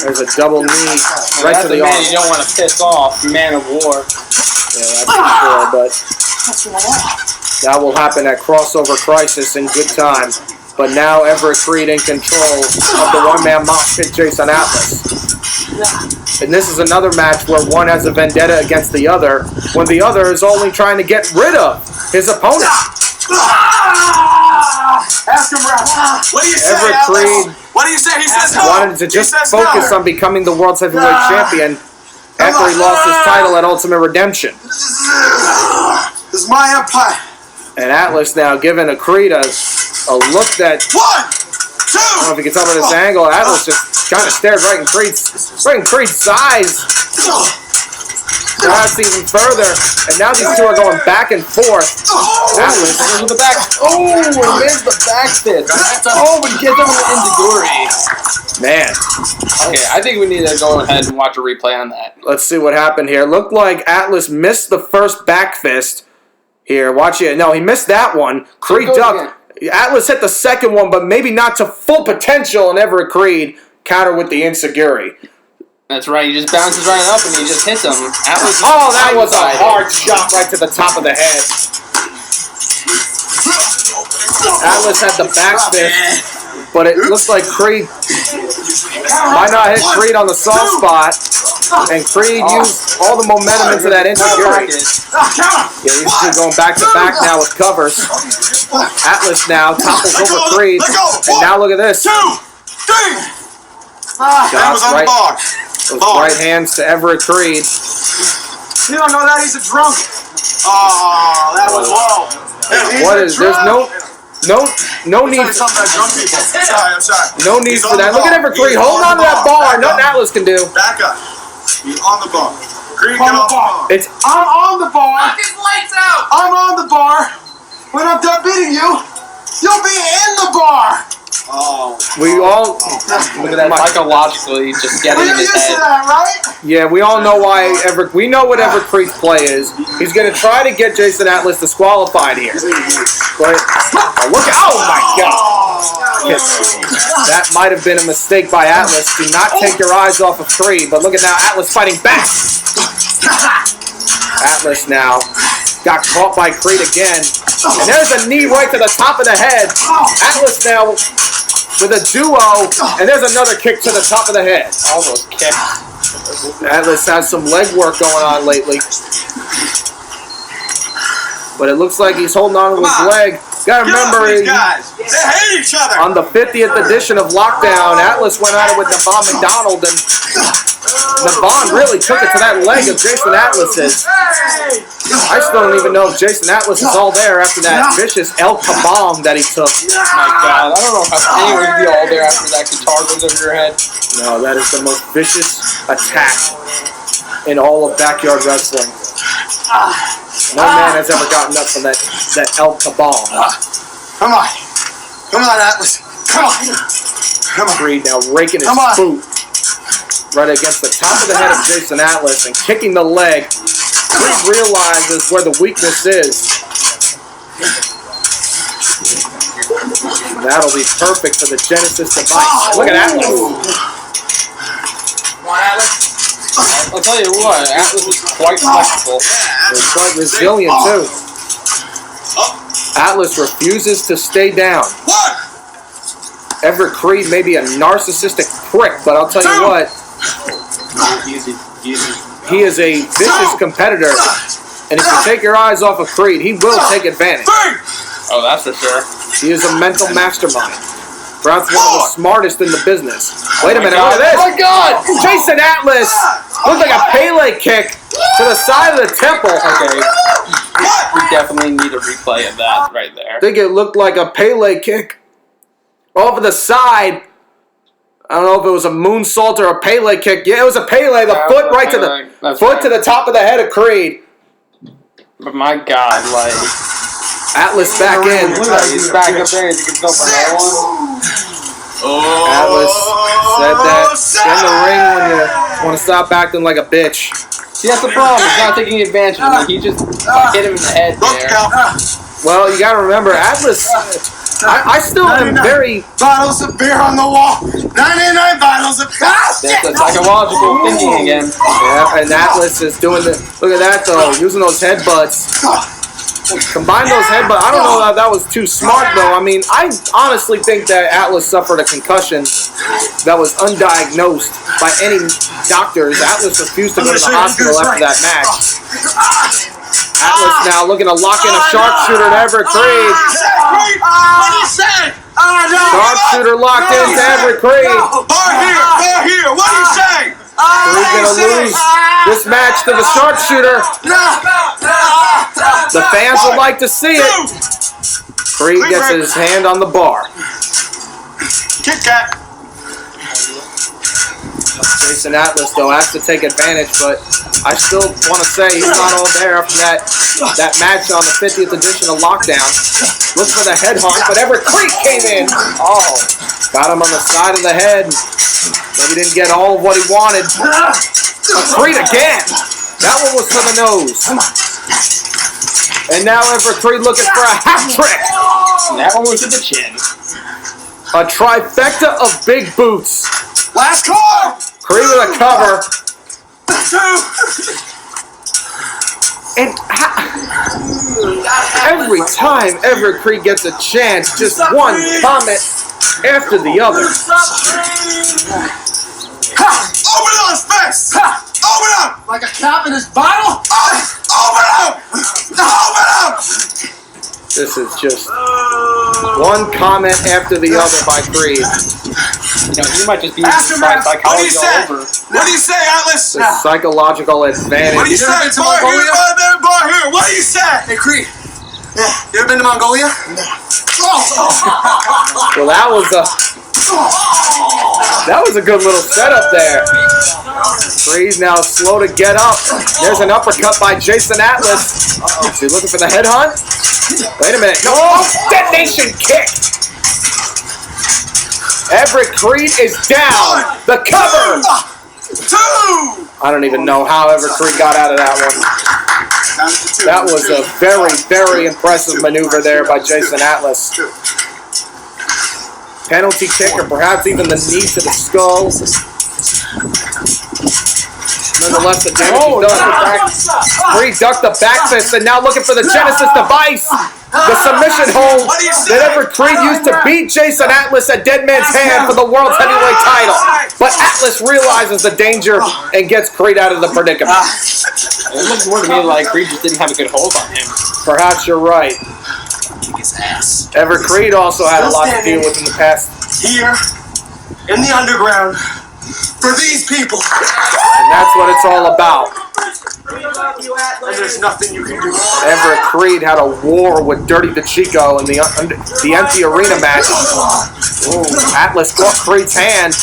There's a double knee right to the arm. You don't want to piss off, Man of War. Yeah, that's for sure, but that will happen at Crossover Crisis in good time. But now Everett Creed in control of the one-man mosh pit Jason Atlas. And this is another match where one has a vendetta against the other, when the other is only trying to get rid of his opponent. Ask him, Ralph. What do you say, Everett Creed What do you say? He says no. wanted to just focus on becoming the World's Heavyweight Champion after he lost his title at Ultimate Redemption. This is my empire. And Atlas now giving a Creed a look that, 1, 2. I don't know if you can tell by this angle, Atlas just kind of stared right in Creed's eyes. Perhaps even further, and now these two are going back and forth. Atlas with the back. Oh, and there's the back fist. Oh, but he gets him with the enziguri. Man. Okay, I think we need to go ahead and watch a replay on that. Let's see what happened here. Looked like Atlas missed the first back fist. Here, watch it. No, he missed that one. Creed ducked. Atlas hit the second one, but maybe not to full potential, and Everett Creed counter with the enziguri. That's right, he just bounces right up and he just hits him. Atlas that was a hard shot right to the top of the head. Atlas had the back fist, but it looks like Creed might not hit Creed on the soft spot, and Creed used all the momentum into that enziguri. Yeah, these two going back to back now with covers. Atlas now topples over Creed, and now look at this. 2, 3. That was on the bar. Those right hands to Everett Creed. You don't know that he's a drunk. Oh, that was low. What is? There's no need. I'm sorry. No need for that. Look at Everett Creed. Hold on to that bar. Nothing Atlas can do. Back up. He's on the bar. Creed, get off the bar. I'm on the bar. Knock his lights out. I'm on the bar. When I'm done beating you, you'll be in the bar. Oh. We all look at that psychologically just getting in his You're used to head. that, right? Yeah, we all know why we know what Everett Creed's play is. He's going to try to get Jason Atlas disqualified here. But look at, oh my God. That might have been a mistake by Atlas. Do not take your eyes off of Creed, but look at now Atlas fighting back. Atlas now got caught by Creed again. And there's a knee right to the top of the head. Atlas now with a duo, and there's another kick to the top of the head. All those kicks. Atlas has some leg work going on lately. But it looks like he's holding on to his leg. Gotta remember, these guys. They hate each other. on the 50th edition of Lockdown, Atlas went at it with Navon McDonald, and Navon really took it to that leg of Jason Atlas's. I still don't even know if Jason Atlas is all there after that vicious El Kabam that he took. My God, I don't know how anyone would be all there after that guitar goes over your head. No, that is the most vicious attack in all of backyard wrestling. No man has ever gotten up from that El Kabam. Come on. Come on, Atlas. Come on. Come on. Creed now raking his boot right against the top of the head of Jason Atlas and kicking the leg. Creed realizes where the weakness is. That'll be perfect for the Genesis device. Look at Atlas. I'll tell you what, Atlas is quite flexible. They're quite resilient, too. Atlas refuses to stay down. Everett Creed may be a narcissistic prick, but I'll tell you what, he is a vicious competitor, and if you take your eyes off of Creed, he will take advantage. Oh, that's for sure. He is a mental mastermind. Perhaps one of the smartest in the business. Wait a minute, look at this. Oh my God! Jason Atlas looked like a Pele kick to the side of the temple. Okay. We definitely need a replay of that right there. I think it looked like a Pele kick over the side. I don't know if it was a moonsault or a Pele kick. Yeah, it was a Pele. The foot right to the foot to the top of the head of Creed. But my God, like Atlas back in. look at he's back up there. You can go for another one. Atlas said that in the ring when you want to stop acting like a bitch. See, that's the problem. He's not taking advantage of it. He just hit him in the head there. Well, you got to remember, Atlas. I still am very. Bottles of beer on the wall. 99 bottles of beer. That's the psychological thinking again. Yeah, and Atlas is doing the. Look at that though, using those headbutts. Combine those headbutts. I don't know that was too smart though. I mean, I honestly think that Atlas suffered a concussion that was undiagnosed by any doctors. Atlas refused to go to the hospital after that match. Atlas now looking to lock in a sharpshooter to Everett Creed. What do you say? Sharpshooter locked into Everett Creed. Bar here. What do you say? Creed gonna lose this match to the sharpshooter. The fans would like to see it. Creed gets his hand on the bar. Kit Kat. Jason Atlas, though, has to take advantage, but I still want to say he's not all there after that match on the 50th edition of Lockdown. Looked for the head hunt, but Everett Creed came in. Oh, got him on the side of the head. Maybe didn't get all of what he wanted. Creed again. That one was for the nose. And now Everett Creed looking for a hat trick. And that one was to the chin. A trifecta of big boots. Last call. Creed with a cover. And every time Everett Creed gets a chance, just one comment after the other. Open up, space. Open up. Like a cap in his bottle? Open up. Open up. This is just one comment after the other by Creed. You know, he might just be psychology all over. What do you say, Atlas? The psychological advantage. What do you say? been to Bar here, Mongolia? bar there, bar here. What do you say? Hey, Creed. Yeah, you ever been to Mongolia? Well, that was a good little setup there. Creed now slow to get up. There's an uppercut by Jason Atlas. Is he looking for the head hunt? Wait a minute. No, detonation kick. Everett Creed is down. The cover. Two. I don't even know how Everett Creed got out of that one. That was a very, very impressive maneuver there by Jason Atlas. Penalty kick or perhaps even the knee to the skull. Nonetheless, the damage is done. Creed ducked the back fist and now looking for the Genesis device. The submission hold that Everett Creed used to beat Jason Atlas at Dead Man's Hand for the World's Heavyweight title. But Atlas realizes the danger and gets Creed out of the predicament. It looks more to me like Creed just didn't have a good hold on him. Perhaps you're right. Everett Creed also had a lot to deal with in the past. Here, in the underground, for these people. And that's what it's all about. And there's nothing you can do. Everett Creed had a war with Dirty DeChico in the empty arena match. Ooh, Atlas caught Creed's hand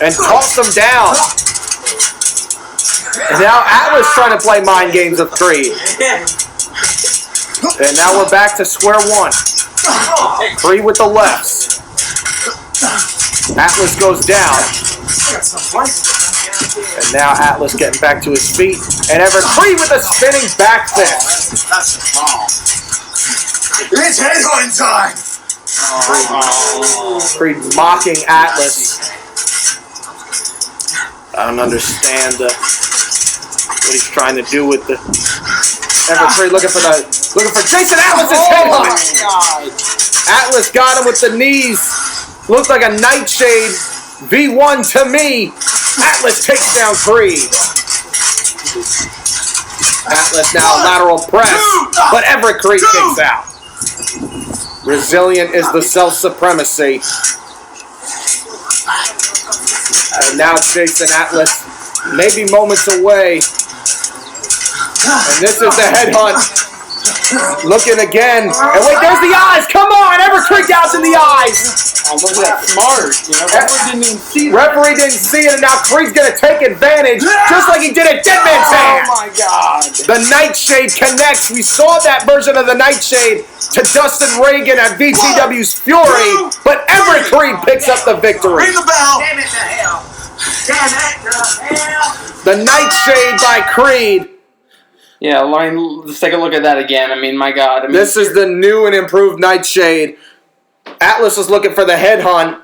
and tossed him down. And now Atlas trying to play mind games with Creed. And now we're back to square one. Creed with the lefts. Atlas goes down. And now Atlas getting back to his feet. And Everett Creed with a spinning back fist. It's headhunt time. Creed mocking Atlas. I don't understand what he's trying to do with the. Creed looking for Jason Atlas's head hunt. Atlas got him with the knees. Looks like a Nightshade V1 to me. Atlas takes down Creed. Atlas now lateral press, but Everett Creed kicks out. Resilient is the self-supremacy. And now Jason Atlas, maybe moments away. And this is the head hunt. Looking again. And wait, there's the eyes. Come on, Everett Creed out in the eyes. Oh, look at that smart. You know, referee didn't even see that. Referee didn't see it, and now Creed's going to take advantage, just like he did at Dead Man's Hand. Oh, my God. The Nightshade connects. We saw that version of the Nightshade to Dustin Reagan at VTW's Fury, but Everett Creed picks up the victory. Ring the bell. Damn it to hell. Damn it to hell. The Nightshade by Creed. Yeah, let's take a look at that again. I mean, my God. I mean, This is the new and improved Nightshade. Atlas was looking for the head hunt,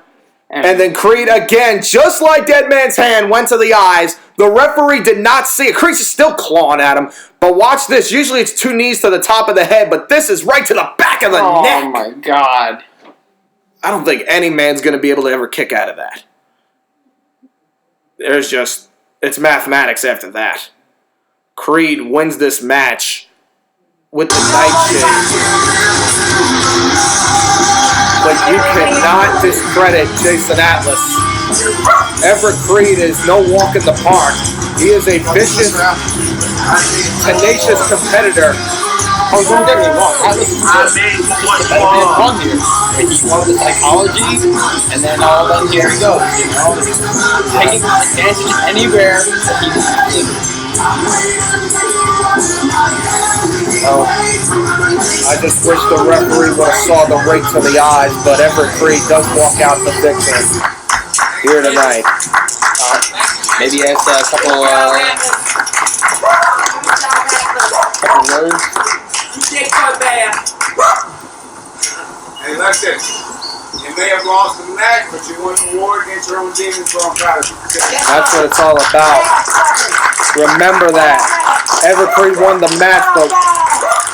and then Creed again, just like Dead Man's Hand, went to the eyes. The referee did not see it. Creed's still clawing at him, but watch this. Usually it's 2 knees to the top of the head, but this is right to the back of the neck. Oh, my God. I don't think any man's going to be able to ever kick out of that. It's mathematics after that. Creed wins this match with the Nightshade. But you cannot discredit Jason Atlas. Everett Creed is no walk in the park. He is a vicious, tenacious competitor. Oh, don't get me wrong. Atlas is fun here. He won the psychology, and then all of here he goes. You know, taking advantage anywhere that he can. Oh, I just wish the referee would have saw the right to the eyes, but Everett Creed does walk out the victor here tonight. Maybe ask a couple words. Hey, listen. You may have lost the match, but you won the war against your own demons, so I'm proud of you. That's what it's all about. Remember that. Everett Creed won the match, but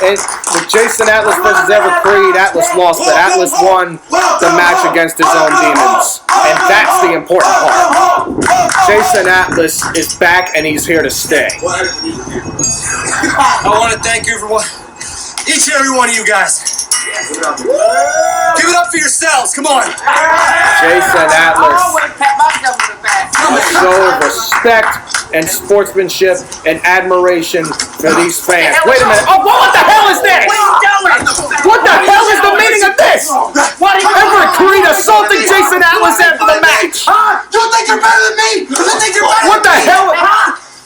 with Jason Atlas versus Everett Creed, Atlas lost, but Atlas won the match against his own demons. And that's the important part. Jason Atlas is back, and he's here to stay. I want to thank everyone, each and every one of you guys. Give it up for yourselves. Come on. Jason Atlas. A show of respect and sportsmanship and admiration for these fans. Wait a minute. Oh, what the hell is this? What the hell is the meaning of this? Everett Creed assaulting Jason Atlas after the match. You think you're better than me? You think you're better What the than me? hell?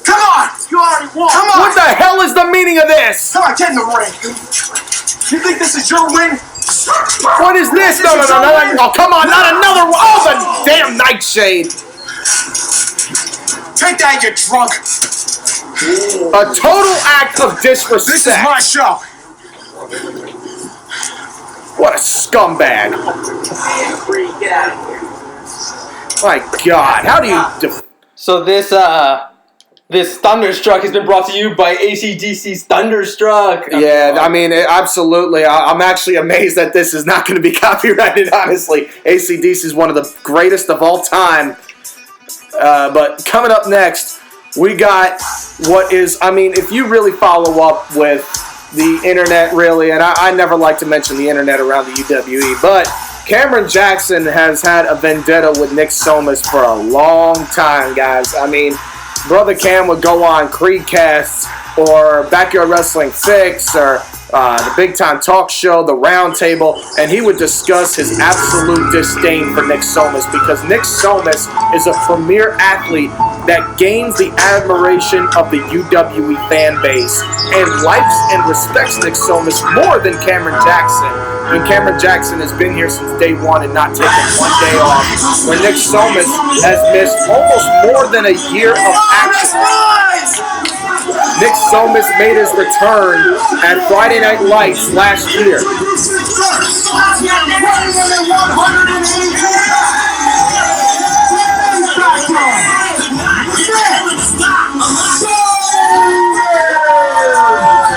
Come on. You already won. Come on. What the hell is the meaning of this? Come on, get in the ring. You think this is your win? What is this? No. Oh, come on, not another one. Oh, the damn Nightshade. Take that, you drunk. A total act of disrespect. This is my show. What a scumbag. My God, how do you... So this Thunderstruck has been brought to you by AC/DC's Thunderstruck. Yeah, I mean, absolutely. I'm actually amazed that this is not going to be copyrighted, honestly. AC/DC is one of the greatest of all time. But coming up next, we got what is, I mean, if you really follow up with the internet, really, and I never like to mention the internet around the UWE, but Cameron Jackson has had a vendetta with Nick Somas for a long time, guys. I mean, Brother Cam would go on Creedcasts or Backyard Wrestling Fix or the Big Time Talk Show, the Round Table, and he would discuss his absolute disdain for Nick Somas because Nick Somas is a premier athlete that gains the admiration of the UWE fan base and likes and respects Nick Somas more than Cameron Jackson. And Cameron Jackson has been here since day one and not taken one day off, where Nick Somas has missed almost more than a year of action. Nick Somas made his return at Friday Night Lights last year.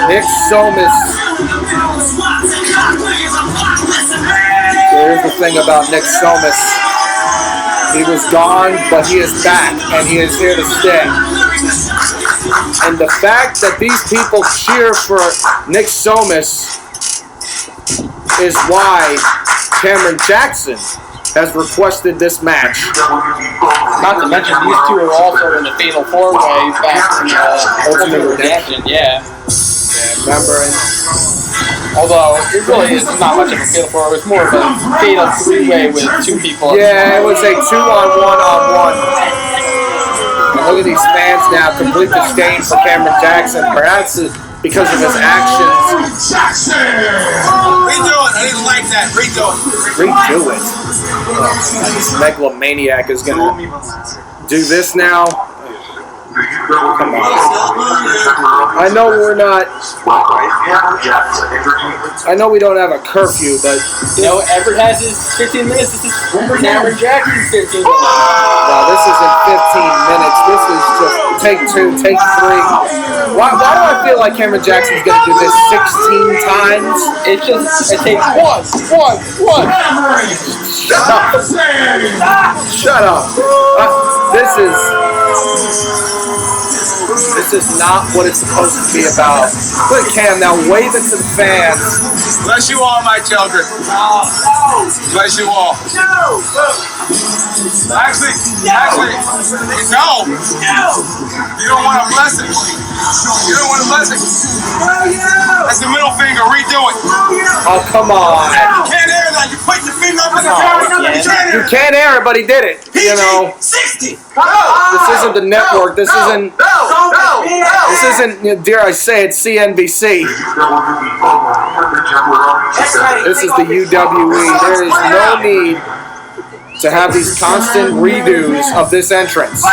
Nick Somas. Here's the thing about Nick Somas. He was gone, but he is back, and he is here to stay. And the fact that these people cheer for Nick Somas is why Cameron Jackson has requested this match. Not to mention, these two are also in the Fatal 4-Way back in Ultimate Redemption. Yeah. Remember? Although, it really is not much of a Fatal 4-Way. It was more of a Fatal 3-Way with two people. Yeah, it was a 2-on-1-on-1. And look at these fans now, complete disdain for Cameron Jackson. Perhaps because of his actions. Redo it. I didn't like that. Redo it. Redo it. This megalomaniac is going to do this now. Come on. I know we're not. I know we don't have a curfew, but You know, Everett has his 15 minutes. This is Cameron Jackson's 15 minutes. no, this isn't 15 minutes. This is just take 2, take 3. Why do I feel like Cameron Jackson's going to do this 16 times? It takes one. Shut up. Shut up. This is not what it's supposed to be about. Look at Cam now waving to the fans. Bless you all, my children. Bless you all. Actually, no. You don't want a blessing. You don't want a blessing. That's the middle finger. Redo it. Oh, come on. You can't air that. You're putting your finger up in the camera. You can't air it, but he did it. You know, 60. this isn't the network. This isn't, dare I say it, CNBC. This is the UWE. There is no need to have these constant redos of this entrance.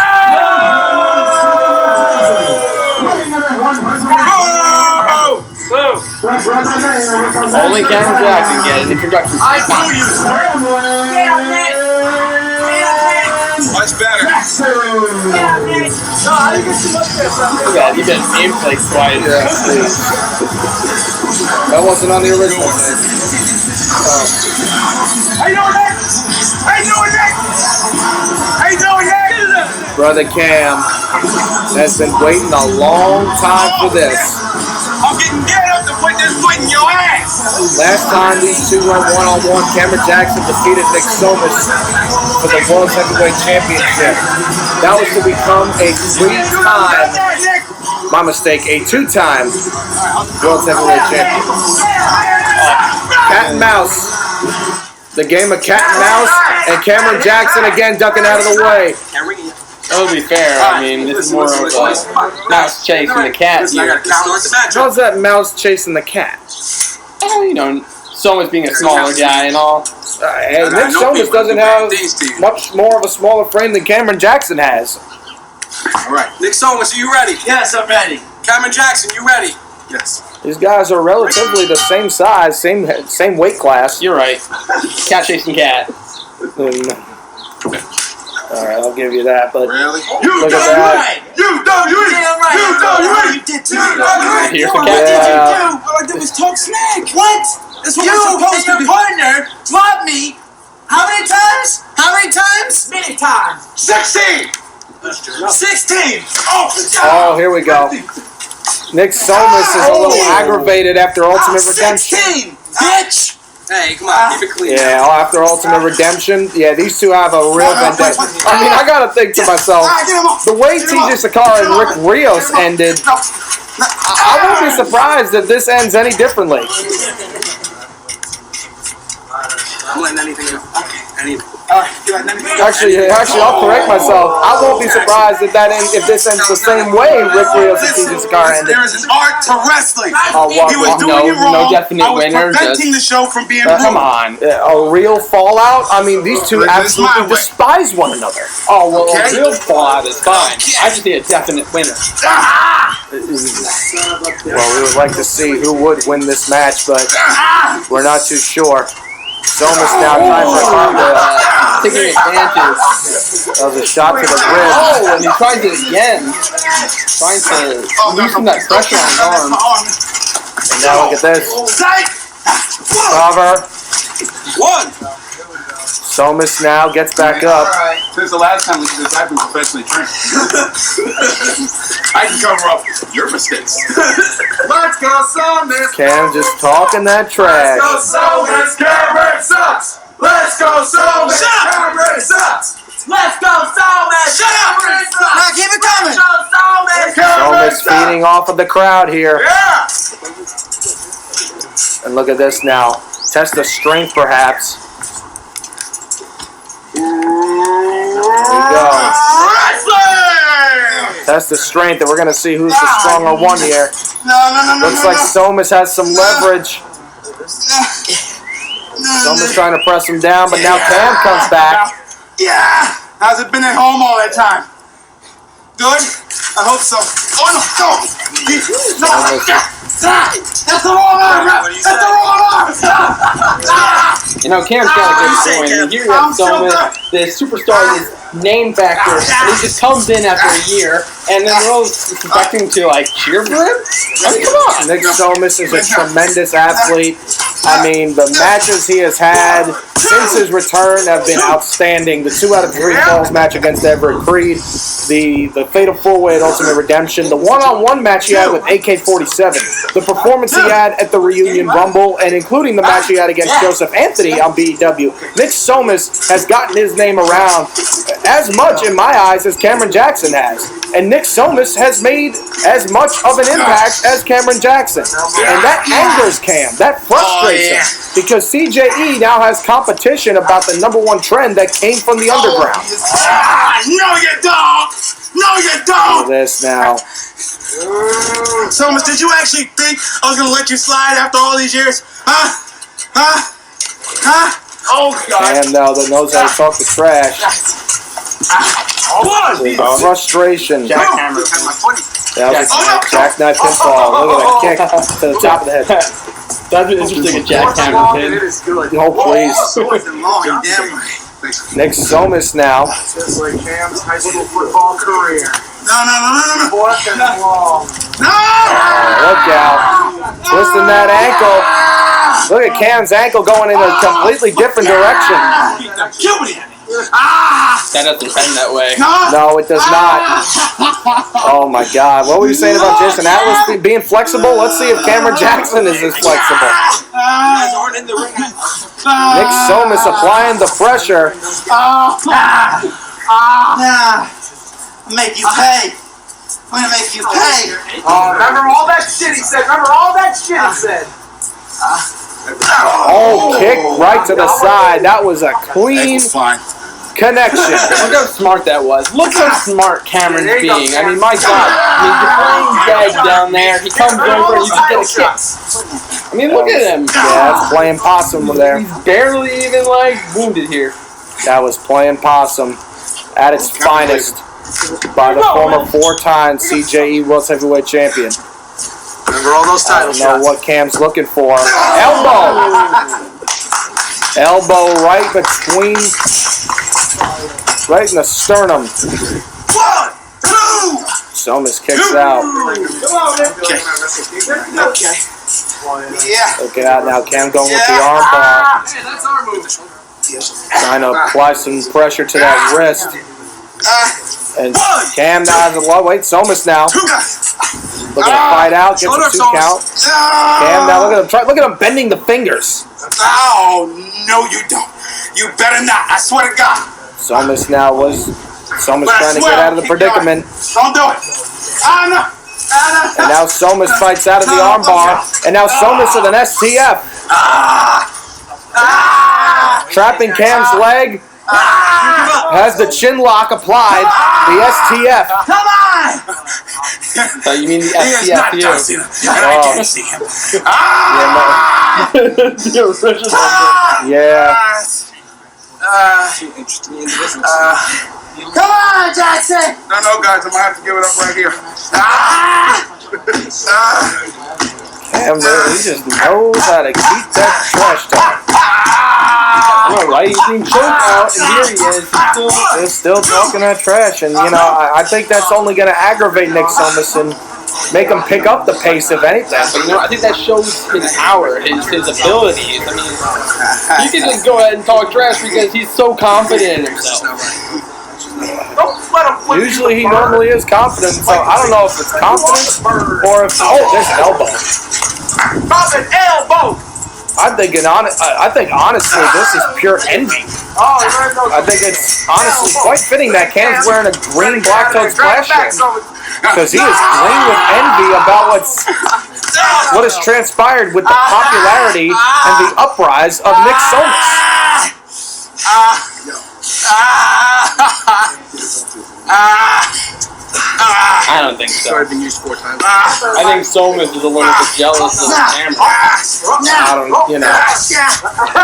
Only Cameron Jackson get an introduction. Much better. Yeah, you've been named like twice. Yeah, please. That wasn't on the original. How you doing, Nick? How you doing, Nick? How you doing, Nick? Brother Cam has been waiting a long time for this. I'm getting get up to put this foot in your ass. Last time these two went one-on-one, Cameron Jackson defeated Nick Somas for the World Heavyweight Championship. That was to become a 3-time, my mistake, a 2-time World Heavyweight Champion. Cat and mouse. The game of cat and mouse, and Cameron Jackson again ducking out of the way. That would be fair. I mean, this is more of a mouse chasing the cat here. How's that mouse chasing the cat? Oh, you know, Somas being a smaller guy and all. Hey, Nick Somas doesn't have much more of a smaller frame than Cameron Jackson has. All right. Nick Somas, are you ready? Yes, I'm ready. Cameron Jackson, you ready? Yes. These guys are relatively the same size, same weight class. You're right. Cat chasing cat. All right, I'll give you that, but Really? look at that. You did too. Here's the What cat. did you do? All I did was talk smack. What? That's what you're supposed to do. Your partner dropped me. How many times? Many times. 16! 16. Oh, here we go. Nick Somas is a little aggravated after Ultimate Redemption. 16, bitch. Hey, come on, keep it clean. Yeah, after Ultimate Redemption, yeah, these two have a real vendetta. I mean, I gotta think to myself, the way TJ Saqqara and Rick Rios ended, I won't be surprised if this ends any differently. I'm letting anything go. Okay, anything. Actually, I'll correct myself. I won't be surprised if this ends the same way Rick Rios and TJ Saqqara ended. There is an art to wrestling. Oh, He was doing it wrong. No definite I was winner. preventing the show from being Come ruined. on. A real fallout? I mean, these two absolutely despise one another. Oh, well, a real fallout is fine. I just need a definite winner. Well, we would like to see who would win this match, but we're not too sure. Somas now trying for a cartwheel. Taking advantage. That was a shot to the wrist. Oh, and he tries it again. Trying to loosen that pressure on his arm. And now look at this. Cover. One. Somas now gets back up. Since the last time we did this, I've been professionally trained. I can cover up your mistakes. Let's go, Somas. Cam just talking that trash. Let's go, Somas. Cameron sucks. Let's go, Somas. Cameron sucks. Let's go, Somas. Shut up. Now keep it coming. Let's go, Somas. Somas feeding off of the crowd here. Yeah. And look at this now. Test of strength, perhaps. There we go. Wrestling. Test of strength, and we're going to see who's the stronger one here. No. Looks like Somas has some leverage. Somas trying to press him down, but now Cam comes back. Yeah. How's it been at home all that time? Good? I hope so. Oh, no. That's the wrong arm. That's the wrong arm. You know, Cam's got a good point. And here you have Somas, the superstar, his name factor, and he just comes in after a year, and then we're all expecting to, like, cheer for him? I mean, come on. Nick Somas is a tremendous athlete. I mean, the matches he has had since his return have been outstanding. The 2 out of 3 falls match against Everett Creed, the Fatal 4-Way at Ultimate Redemption, the one-on-one match he had with AK-47, the performance he had at the Reunion Rumble, and including the match he had against Joseph Anthony on BEW. Nick Somas has gotten his name around as much, in my eyes, as Cameron Jackson has. And Nick Somas has made as much of an impact as Cameron Jackson. And that angers Cam. That frustrates him. Because CJE now has competition about the #1 trend that came from the underground. No, you don't. No, you Look don't. at this now. Somas, did you actually think I was going to let you slide after all these years? Huh? Oh, God. Cam now that knows how to talk the trash. Frustration. Jackhammer. That was a jackknife pinfall. Look at that kick to the top of the head. That's interesting, a jackhammer pin. Oh, please. Nick Somas now. Just like Cam's high school football career. No. Fourth and long. Look out. Twisting that ankle. Look at Cam's ankle going in a completely different direction. That doesn't bend that way. No, it does not. Oh my God. What were you saying about Jason Atlas being flexible? Let's see if Cameron Jackson is as flexible. Nick Somas applying the pressure. Make you pay. I'm gonna make you pay. Remember all that shit he said. Oh, kick right to the side. That was a clean connection. Look how smart that was. Look how smart Cameron's being. I mean, my God. I mean, you're playing dead down there. He comes over and you just get a kick. I mean, look at him. Yeah, that's playing possum there. He's barely even, like, wounded here. That was playing possum at its finest by the former 4-time CJE World Heavyweight Champion. Remember all those I title don't know shots. what Cam's looking for. Elbow! Elbow right between, right in the sternum. 1, 2. Somas kicks out. Okay. Yeah. Look out now. Cam going with the arm bar. Trying to apply some pressure to that wrist. And Cam now has a low weight. Somas now. Looking to fight out. Gets a 2 count. Cam now. Look at him bending the fingers. Oh, no, you don't. You better not. I swear to God. Somas now was. Somas trying to get out of the predicament. Don't do it. No. And now Somas fights out of the armbar. And now Somas with an STF. Trapping Cam's leg. Has the chin lock applied. The STF. Come on. You mean the He is not John Cena. And I can't see him. The original. Yeah. Come on, Jackson. No, guys, I'm going to have to give it up right here. Cam, he just knows how to keep that trash talk. All right, he's being choked out, and here he is. He's still talking that trash, and I think that's only going to aggravate Nick Somas and make him pick up the pace, if anything. But I think that shows his power, his abilities. I mean, he can just go ahead and talk trash because he's so confident in himself. Usually he normally is confident, so I don't know if it's confidence or if there's an elbow. Pop an elbow! I think honestly this is pure envy. I think it's honestly quite fitting that Cam's wearing a green black-toed splash shirt because he is green with envy about what has transpired with the popularity and the uprise of Nick Somas. I don't think so. I think Somas is a little bit jealous of the camera. I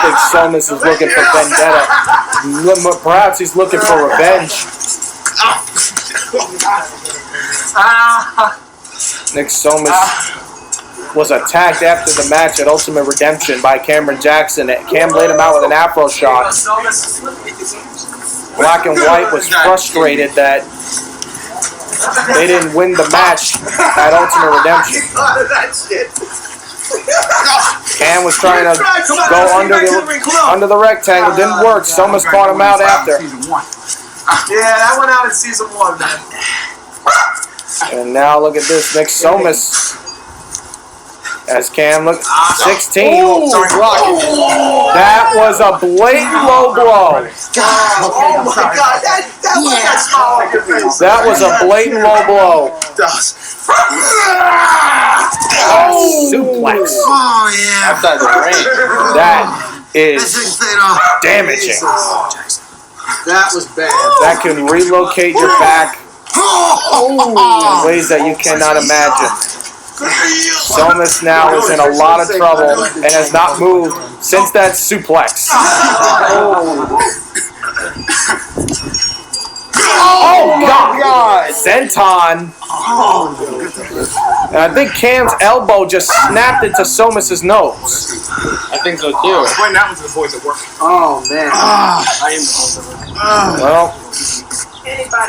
think Somas is looking for vendetta. Perhaps he's looking for revenge. Nick Somas was attacked after the match at Ultimate Redemption by Cameron Jackson. Cam laid him out with an afro shot. Black and White was frustrated that they didn't win the match at Ultimate Redemption. Cam was trying to go under the rectangle. Didn't work. Somas caught him out after. Yeah, that went out in season 1, man. And now look at this. Nick Somas. As Cam look 16. That was a blatant low blow. Oh my God, That was a blatant low blow. Suplex. Oh yeah. Outside the ring. That is damaging. That was bad. That can relocate your back in ways that you cannot imagine. Somas now is in a lot of trouble and has not moved since that suplex. Oh God! Senton. And I think Cam's elbow just snapped into Somas' nose. I think so too. Explain that one to the boys at work. Oh man. Well,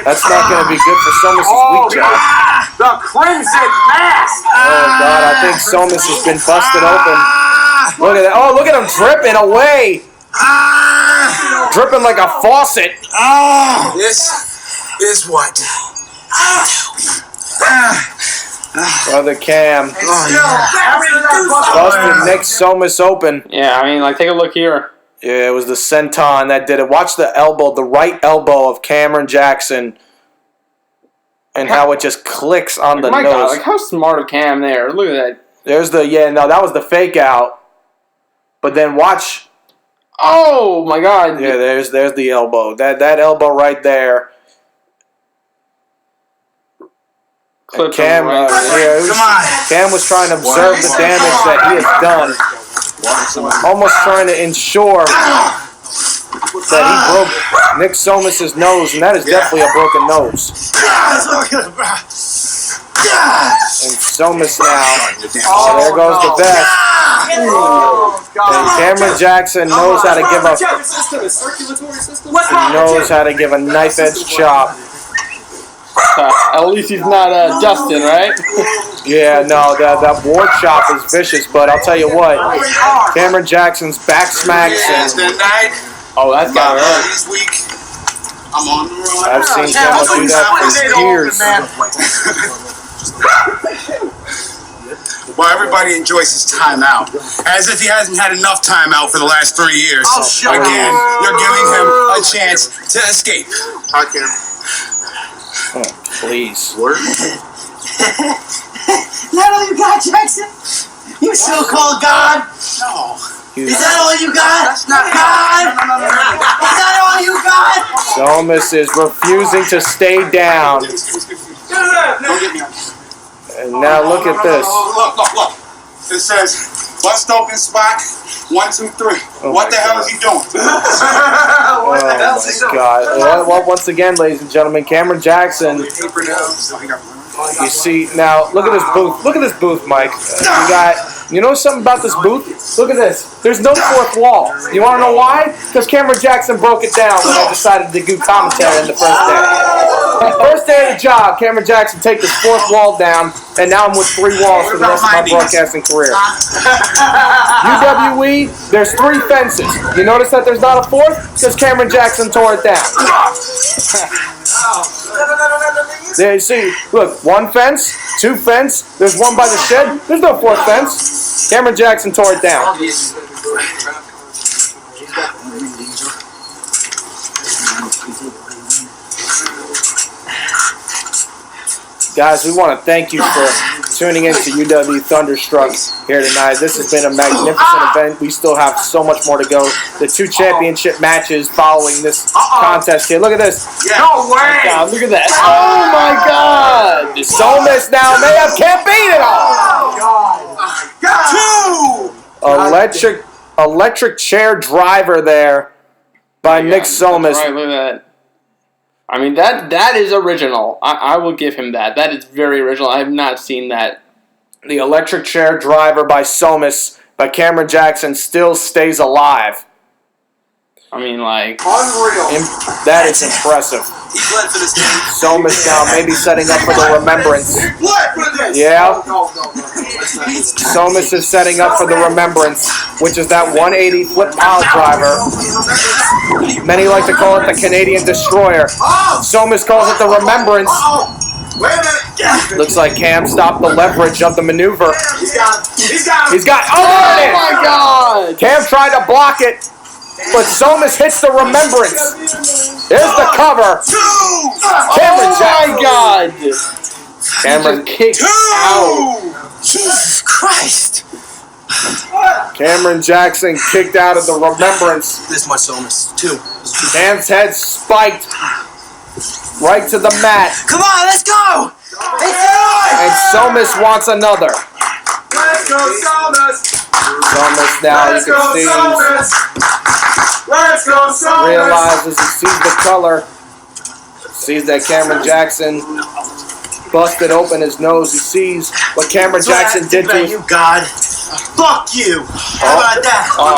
that's not going to be good for Somas' weak job. The Crimson Mask. Oh God, I think Somas has been busted open. Look at that! Oh, look at him dripping away. Dripping like a faucet. This is what. Brother Cam busted Nick Somas open. Yeah, I mean, take a look here. Yeah, it was the senton that did it. Watch the elbow, the right elbow of Cameron Jackson, and how it just clicks on the My nose. God, how smart of Cam there. Look at that. There's the, that was the fake out. But then watch. Oh, my God. Yeah, there's the elbow. That elbow right there. Cam, Cam was trying to observe the damage that he has done. Almost trying to ensure that he broke Nick Somas' nose, and that is definitely a broken nose. And Somas now. So there goes the vest. And Cameron Jackson knows how to give a knife-edge chop. At least he's not Justin, right? Yeah, no, that war chop is vicious, but I'll tell you what, Cameron Jackson's back smacks and oh, that's got to hurt. I'm on the run. I've seen someone do that for years. Well, everybody enjoys his timeout, as if he hasn't had enough timeout for the last 3 years. Again, you're giving him a chance to escape. Oh, please. That all you got, Jackson? You so-called God? No. Is that all you got? That's not God. Is that all you got? Somas is refusing to stay down. And now look at this. Look. It says, bust open spot, 1, 2, 3. What the hell is he doing? Oh my God. Well, once again, ladies and gentlemen, Cameron Jackson. You see, now, look at this booth. Look at this booth, Mike. You know something about this booth? Look at this. There's no fourth wall. You want to know why? Because Cameron Jackson broke it down when I decided to do commentary in the first day. First day of the job, Cameron Jackson take this fourth wall down, and now I'm with 3 walls for the rest of my broadcasting career. UWE, there's 3 fences. You notice that there's not a 4th? Because Cameron Jackson tore it down. There you see, look, 1 fence, 2 fence, there's 1 by the shed, there's no 4th fence. Cameron Jackson tore it down. Guys, we want to thank you for tuning in to UWE Thunderstruck here tonight. This has been a magnificent event. We still have so much more to go. The 2 championship matches following this contest here. Look at this. No way! God, look at that. Oh my God! So Miss now may have can't beat it all. 2! Electric chair driver there by Nick Somas. Right, look at that. I mean, that is original. I will give him that. That is very original. I have not seen that. The electric chair driver by Somas, by Cameron Jackson, still stays alive. I mean, like... Unreal. That is impressive. Somas now maybe setting up for the remembrance. Yeah. Somas is setting up for the remembrance, which is that 180 flip pile driver. Many like to call it the Canadian Destroyer. Somas calls it the remembrance. Looks like Cam stopped the leverage of the maneuver. He's got oh, there it is! my God! Cam tried to block it, but Somas hits the remembrance. There's the cover. Cameron Jackson. my God! Cameron kicked out. Jesus Christ! Cameron Jackson kicked out of the remembrance. This much Somas. 2. Cam's head spiked right to the mat. Come on, let's go! And Somas wants another. Let's go, Somas! Somas now, you can see, Let's go, Somas! realizes he sees the color. Sees that Cameron Jackson busted open his nose. He sees what Cameron Jackson did to his... you, God. Fuck you! How about that? Oh,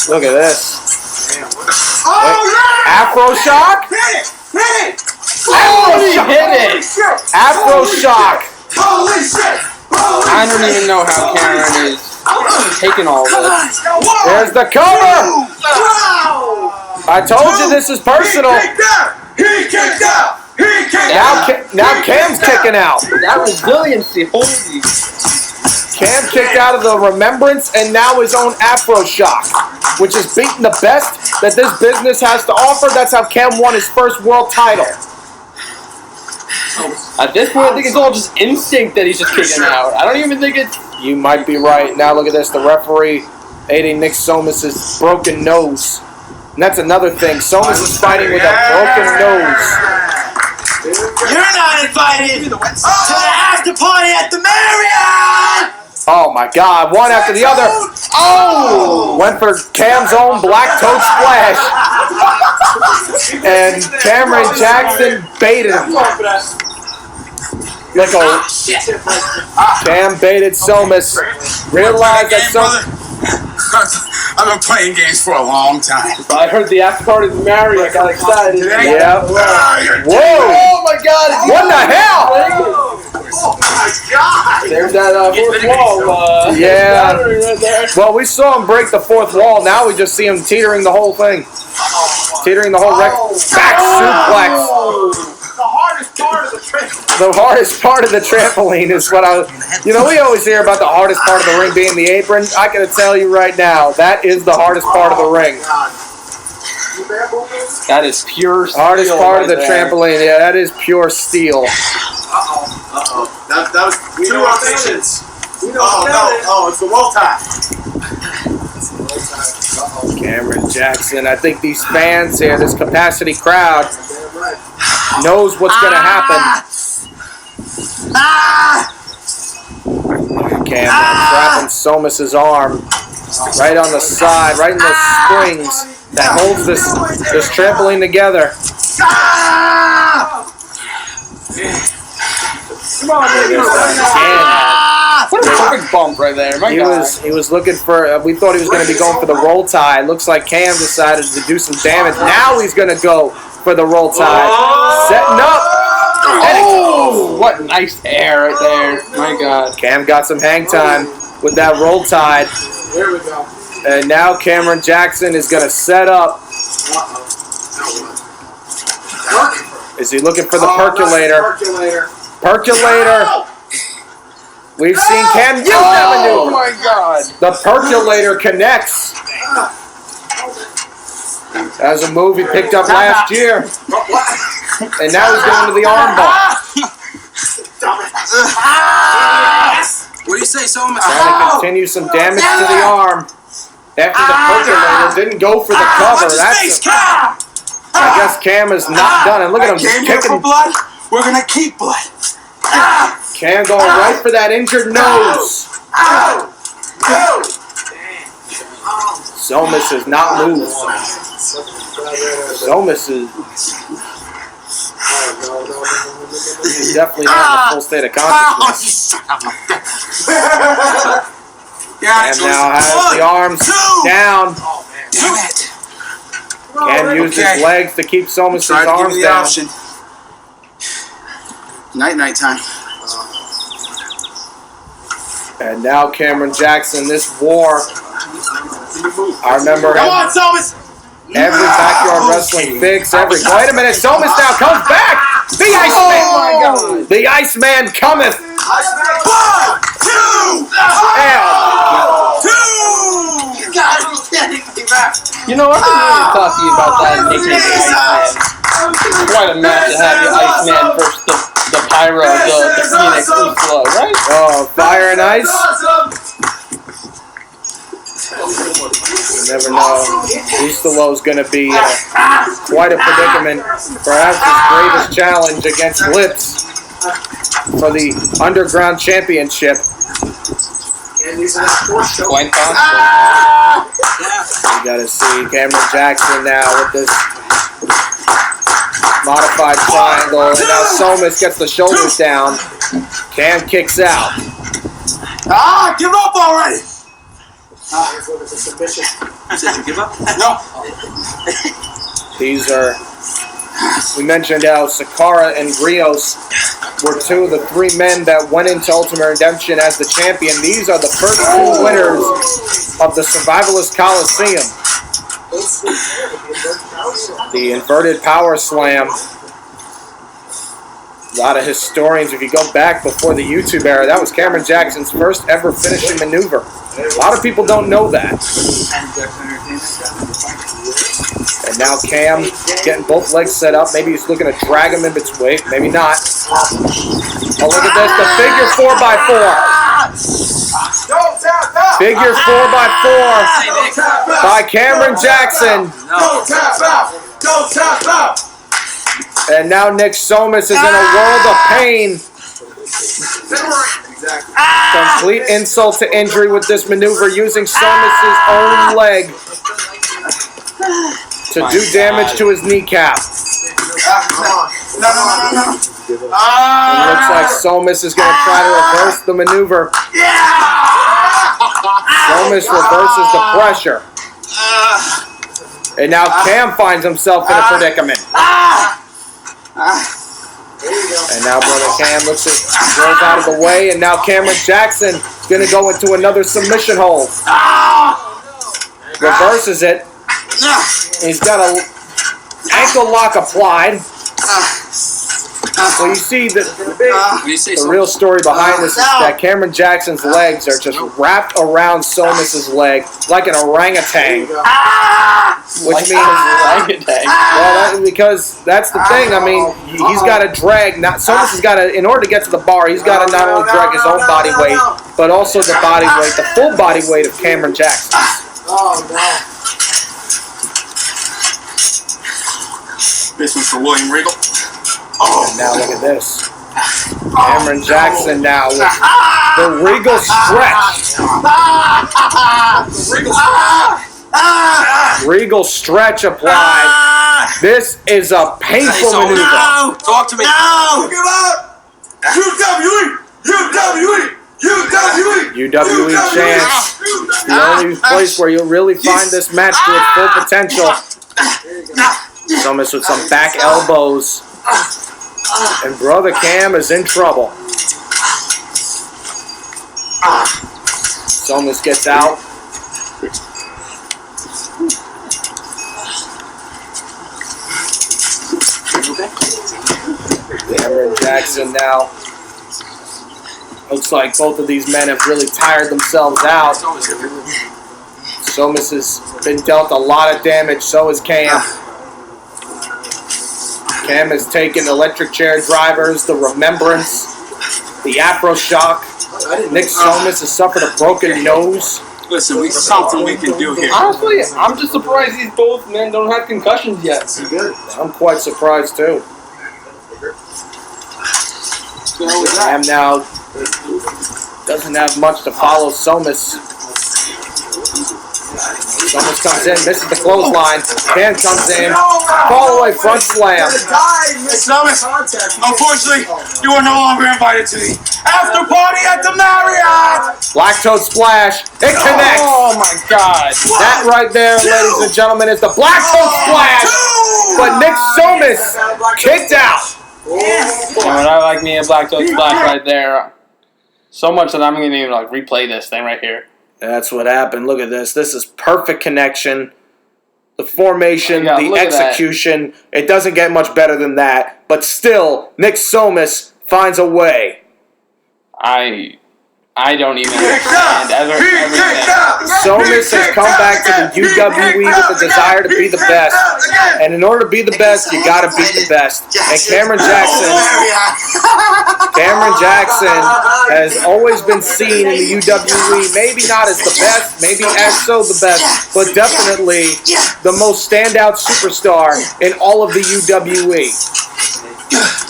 look at this. Oh, yeah! Afro shock? Hit it! Hit it! Afro He shock! hit it! Afro shock! Holy shit! Holy I don't even know how Cameron is taking all this. There's the cover! Wow! I told you this is personal. He kicked out! He kicked out! He kicked Now, out! now Cam's kicking out. That resiliency, holy. Cam kicked out of the remembrance and now his own Afro shock, which is beating the best that this business has to offer. That's how Cam won his first world title. At this point, I think it's all just instinct that he's just kicking out. I don't even think it's... You might be right. Now look at this. The referee aiding Nick Somas' broken nose. And that's another thing. Somas is fighting with a broken nose. You're not invited to the after party at the Marriott! Oh my God. One after the other. Oh! Went for Cam's own black toad splash. And Cameron Jackson baited him. Like a Cam baited Somas. Realized that I've been playing games for a long time. I heard the after party of the Marriott. I got excited. Yeah. Whoa! Oh my God! What the hell? Oh my God! There's that fourth wall. Yeah. Right there. Well, we saw him break the 4th wall. Now we just see him teetering the whole thing. Teetering the whole back suplex. The hardest part of the trip. The hardest part of the trampoline is what we always hear about the hardest part of the ring being the apron. I can tell you right now, that is the hardest part of the ring. That is pure steel. Hardest part of the there. trampoline, yeah, that is pure steel. That was 2 rotations. Oh, it's the roll tie. Cameron Jackson, I think these fans here, this capacity crowd, knows what's going to happen. Cameron grabbing Somas' arm right on the side, right in the springs that holds this trampoline together. Come on, baby. What a perfect bump right there. My God. He was looking for. We thought he was going to be going for the roll tide. Looks like Cam decided to do some damage. Now he's going to go for the roll tide. Setting up. Oh, what nice air right there. My God. Cam got some hang time with that roll tide. There we go. And now Cameron Jackson is going to set up. Is he looking for the percolator? Percolator. We've seen Cam use that maneuver. Oh my God. The percolator connects. That was a move he picked up last year. And now he's going to the armbar. What do you say, Soma? Trying to continue some damage to the arm. After the percolator didn't go for the cover. I guess Cam is not done. And look at him just kicking. Blood. We're gonna keep blood. Cam going right for that injured nose. Somas has not moved. Somas is definitely not in a full state of consciousness. And now has the arms down. Damn it. Cam used his legs to keep Somas' arms down. Night time. And now Cameron Jackson, this war. I remember Come on, Somas. every backyard wrestling fix. Wait a minute, Somas now comes back. The Iceman. Oh my God. The Iceman cometh. 1, 2, You know, I've been really talking about that nickname, Iceman. Quite a match to have the Iceman versus the Pyro, the Phoenix Flow, right? Oh, fire and ice. You never know. Ustalo's going to be quite a predicament. Perhaps his greatest challenge against Lips for the Underground Championship. Quite possible. You got to see Cameron Jackson now with this modified triangle. And now Somas gets the shoulders down. Cam kicks out. give up already. Did you give up? No. These are, we mentioned how Saqqara and Rios were two of the three men that went into Ultimate Redemption as the champion. These are the first two winners of the Survivalist Coliseum. The inverted power slam. A lot of historians, if you go back before the YouTube era, that was Cameron Jackson's first ever finishing maneuver. A lot of people don't know that. And now Cam getting both legs set up. Maybe he's looking to drag him in between. Maybe not. Oh, look at this. The figure 4x4. Figure 4x4 by Cameron Jackson. Don't tap out. Don't tap out. And now Nick Somas is in a world of pain. Complete insult to injury with this maneuver, using Somas' own leg to do damage to his kneecap. No. It looks like Somas is going to try to reverse the maneuver. Somas reverses the pressure. And now Cam finds himself in a predicament. And now brother Cam goes out of the way, and now Cameron Jackson is going to go into another submission hold. Reverses it. He's got a ankle lock applied. So you see the real story behind this is that Cameron Jackson's legs are just wrapped around Somas' leg like an orangutan. Which means because that's the thing. I mean, he's got to drag. Somas has got to, in order to get to the bar, he's got to not only drag his own body weight, but also the body weight, the full body weight of Cameron Jackson. This one's for William Regal. And now look at this. Cameron Jackson now with the Regal stretch. Regal stretch applied. This is a painful maneuver. No! Talk to me. No! Give up! UWE! UWE! UWE! UWE chance. The only place where you'll really find this match to its full potential. Somis with some back elbows. And Brother Cam is in trouble. Somis gets out. Cameron Jackson now. Looks like both of these men have really tired themselves out. Somis has been dealt a lot of damage, so has Cam. Cam has taken electric chair drivers, the remembrance, the Afroshock. Nick Somis has suffered a broken nose. Listen, we something we can do here. Honestly, I'm just surprised these both men don't have concussions yet. I'm quite surprised too. Cam now doesn't have much to follow Somis. Somis comes in, misses the clothesline. Cam comes in, fall away front slam. Somis, unfortunately, you are no longer invited to the after party at the Marriott. Black toe splash. It connects. Oh my God! That right there, ladies and gentlemen, is the black toe splash. But Nick Somis kicked out. And I like me a black toe splash right there. So much that I'm gonna even like replay this thing right here. That's what happened. Look at this. This is perfect connection. The formation, Yeah, the look at that. execution. It doesn't get much better than that. But still, Nick Somis finds a way. I don't even understand everything. Somis has come back to the UWE with the desire to be the best. And in order to be the best, you gotta beat the best. And Cameron Jackson has always been seen in the UWE, maybe not as the best, maybe as so the best, but definitely the most standout superstar in all of the UWE.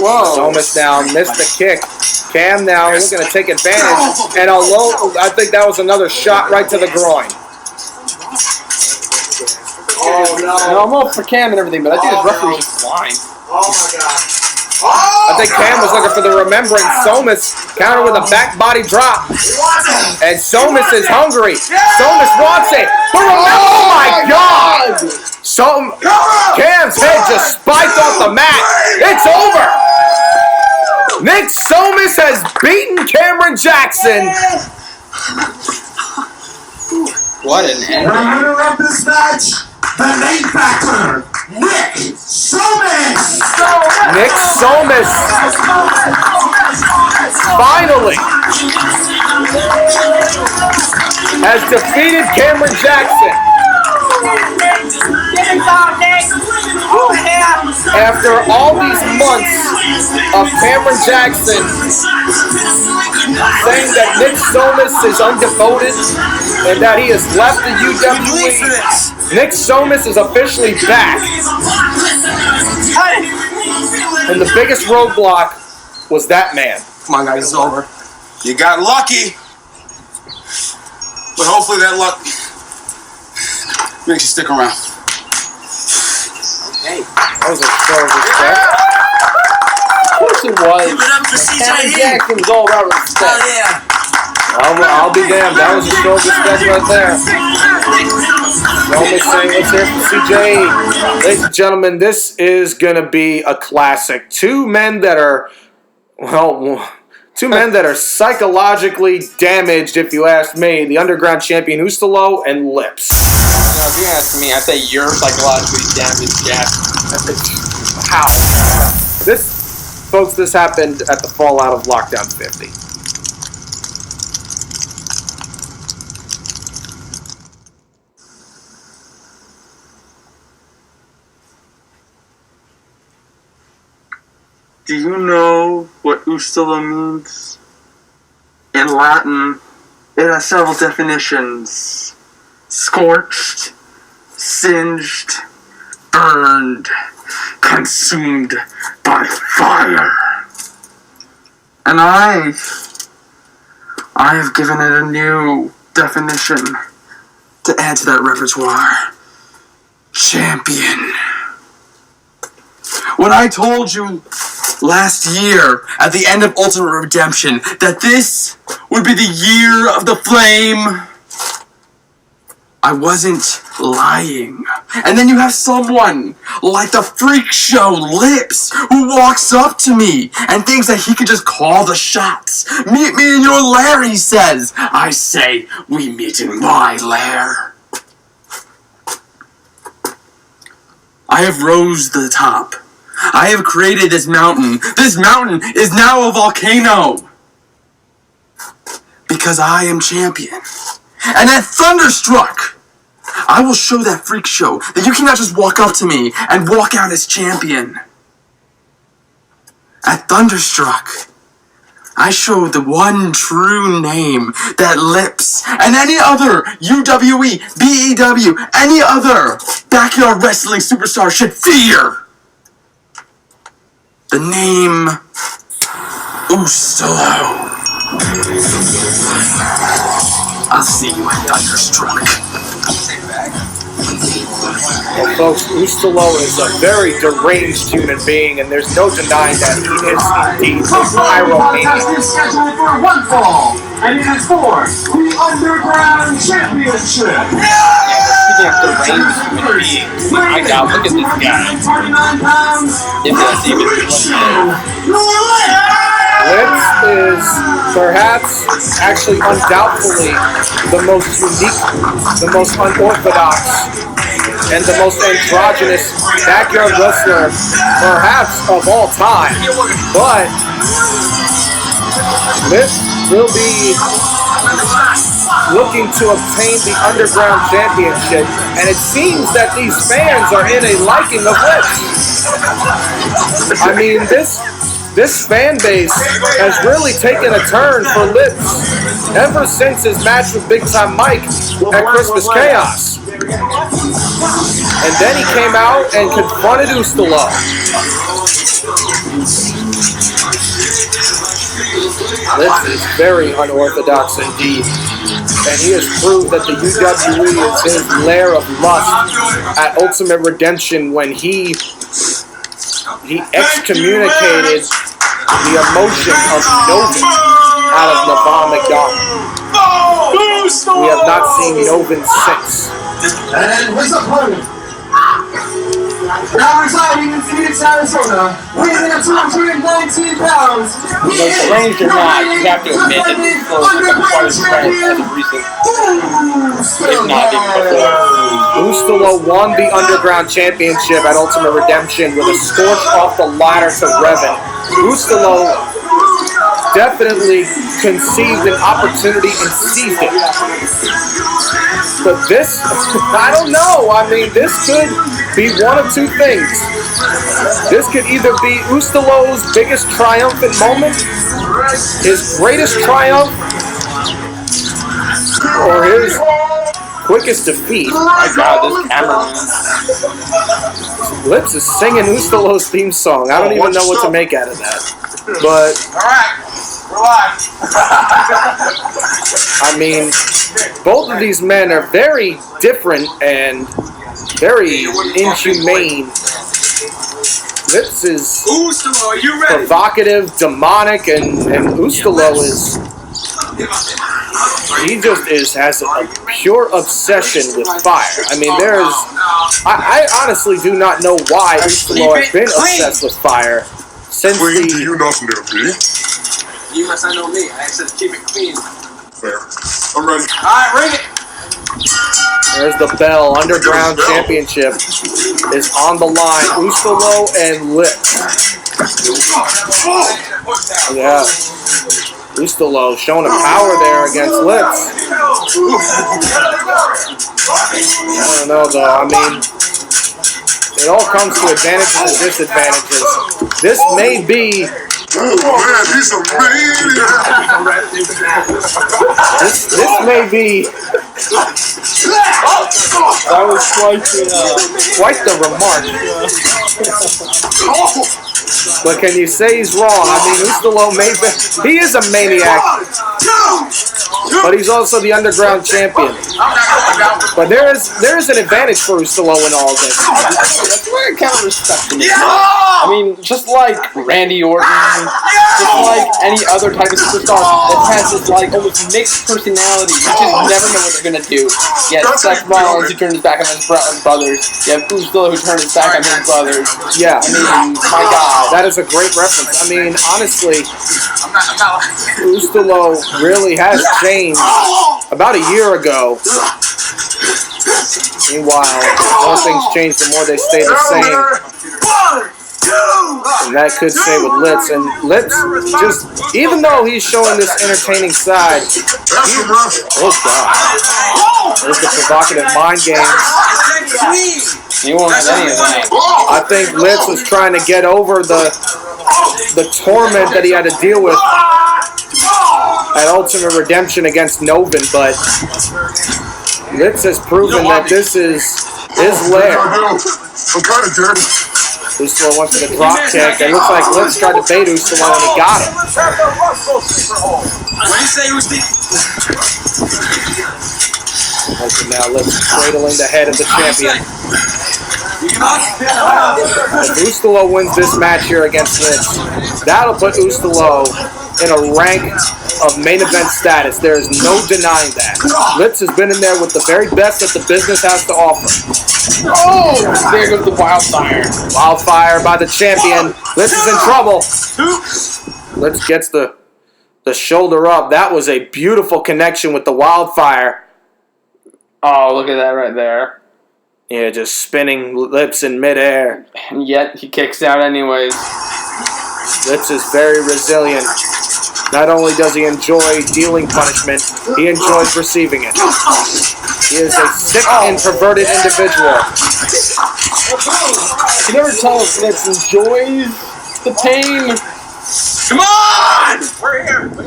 Whoa! Somis now missed the kick. Cam now looking to take advantage, and I think that was another shot right to the groin. Oh no! I'm all for Cam and everything, but I think his referee's just blind. Oh my God. I think Cam was looking for the remembrance. Somis counter with a back body drop. And Somis is hungry. Somis wants it. Oh my God! Cam's head just spiked off the mat. It's over. Nick Somis has beaten Cameron Jackson. What an ending! The winner of this match, the name factor, Nick Somis. Nick Somis finally has defeated Cameron Jackson. After all these months of Cameron Jackson saying that Nick Somis is undevoted and that he has left the UWE, Nick Somis is officially back. And the biggest roadblock was that man. Come on, guys, it's over. You got lucky, but hopefully that luck makes you stick around. That was a show of respect. Of course it was. Cameron Jackson's all about respect. I'll be damned. That was a show of respect right there. Somis saying, let's hear from CJ. Ladies and gentlemen, this is going to be a classic. Two men that are psychologically damaged, if you ask me. The underground champion Ustalo and Lips. If you ask me, I say you're psychologically damaged, Jack. How? This happened at the fallout of Lockdown 50. Do you know what Ustala means? In Latin, it has several definitions. Scorched, singed, burned, consumed by fire. And I have given it a new definition to add to that repertoire. Champion. When I told you last year at the end of Ultimate Redemption that this would be the year of the flame. I wasn't lying. And then you have someone like the freak show Lips who walks up to me and thinks that he could just call the shots. Meet me in your lair, he says. I say, we meet in my lair. I have rose to the top. I have created this mountain. This mountain is now a volcano. Because I am champion. And at Thunderstruck, I will show that freak show that you cannot just walk up to me and walk out as champion. At Thunderstruck, I show the one true name that Lips and any other UWE, BEW, any other backyard wrestling superstar should fear. The name Ustalo. I'll see you at Thunderstruck. Well, folks, Ustalo is a very deranged human being, and there's no denying that he is indeed a pyromaniac. Scheduled for one fall, and it is for the Underground Championship. Speaking of deranged human beings, my God, look at this guy. 39 pounds. If that's even what he is. Lips is perhaps, actually undoubtedly, the most unique, the most unorthodox, and the most androgynous backyard wrestler, perhaps, of all time. But Lips will be looking to obtain the Underground Championship, and it seems that these fans are in a liking of Lips. I mean, this fan base has really taken a turn for Lips ever since his match with Big Time Mike at Christmas Chaos. And then he came out and confronted Ustalo. Lips is very unorthodox indeed. And he has proved that the UWE is his lair of lust at Ultimate Redemption when he excommunicated the emotion of Novin out of Navam McDonald. We have not seen Novin since. And his opponent, now residing in Phoenix, Arizona, weighing in at 219 pounds, he is Deranged or not, you have to admit that he's close to the hardest friend as of recent. If not even before. Ustalo won the Underground Championship at Ultimate Redemption with a scorch off the ladder to Revan. Ustalo definitely conceived an opportunity and seized it. But this, I don't know. I mean, this could be one of two things. This could either be Ustalo's biggest triumphant moment, his greatest triumph, or his quickest defeat. My God, this cameraman. Lips is singing Ustalo's theme song. I don't even know what to make out of that. But Alright, we're live. I mean, both of these men are very different and very inhumane. Lips is Ustalo, are you ready? provocative, demonic, and Ustalo is... He just has a pure obsession with fire. I mean, I honestly do not know why Ustalo has been obsessed with fire since Clean to the... you nothing there, B. You must not know me. I said keep it clean. Fair. I'm ready. Alright, ring it. There's the bell. Underground Championship is on the line. Ustalo and Lips. Yeah. Ustalo showing a power there against Lips. I don't know though. I mean, it all comes to advantages and disadvantages. This may be... Oh man, he's a maniac. This may be... That was quite the remark. But can you say he's wrong? I mean, Ustalo may be... He is a maniac. but he's also the underground champion. But there is an advantage for Ustalo in all this. That's why I kind of respect him. I mean, just like Randy Orton, just like any other type of superstar that has this like almost mixed personality, you just never know what they're gonna do. You have Seth Rollins who turned his back on his brothers. You have Ustalo who turned his back on his brothers. Yeah, I mean, my God, that is a great reference. I mean, honestly, Ustalo really has changed. About a year ago. Meanwhile, the more things change, the more they stay the same. And that could say with Litz. And Litz, just, even though he's showing this entertaining side, oh God, there's the provocative mind games. he won't have any of that. I think Litz was trying to get over the torment that he had to deal with at Ultimate Redemption against Novin, but Litz has proven that this is his lair. Ustalo went for the drop kick. It looks like Litz tried to bait Ustalo and he got him. Okay, now Litz cradling the head of the champion. If Ustalo wins this match here against Litz, that'll put Ustalo in a rank of main event status. There is no denying that. Litz has been in there with the very best that the business has to offer. Oh, there goes the wildfire. Wildfire by the champion. Litz is in trouble. Litz gets the shoulder up. That was a beautiful connection with the wildfire. Oh, look at that right there. Yeah, just spinning Litz in midair. And yet he kicks out anyways. Litz is very resilient. Not only does he enjoy dealing punishment, he enjoys receiving it. He is a sick and perverted individual. You never tell if Litz enjoys the pain. Come on!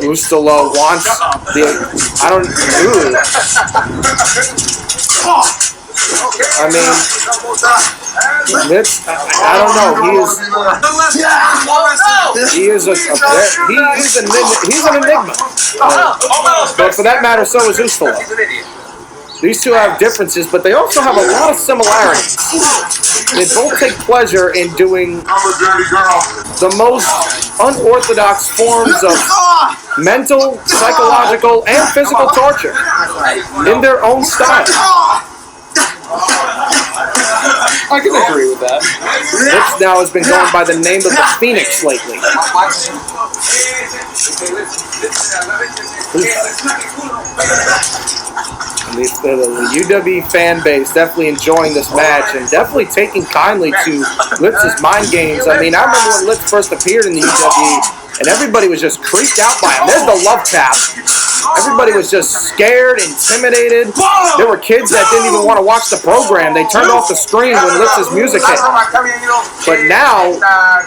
Ustalo wants the... I mean, Litz, I don't know. He's an enigma. But for that matter, so is Ustalo. These two have differences, but they also have a lot of similarities. They both take pleasure in doing the most unorthodox forms of mental, psychological, and physical torture in their own style. I can agree with that. Litz now has been going by the name of the Phoenix lately. The UWE fan base definitely enjoying this match and definitely taking kindly to Litz's mind games. I mean, I remember when Litz first appeared in the UWE and everybody was just creeped out by him. There's the love tap. Everybody was just scared, intimidated. There were kids that didn't even want to watch the program. They turned off the screen when Litz's music hit. But now,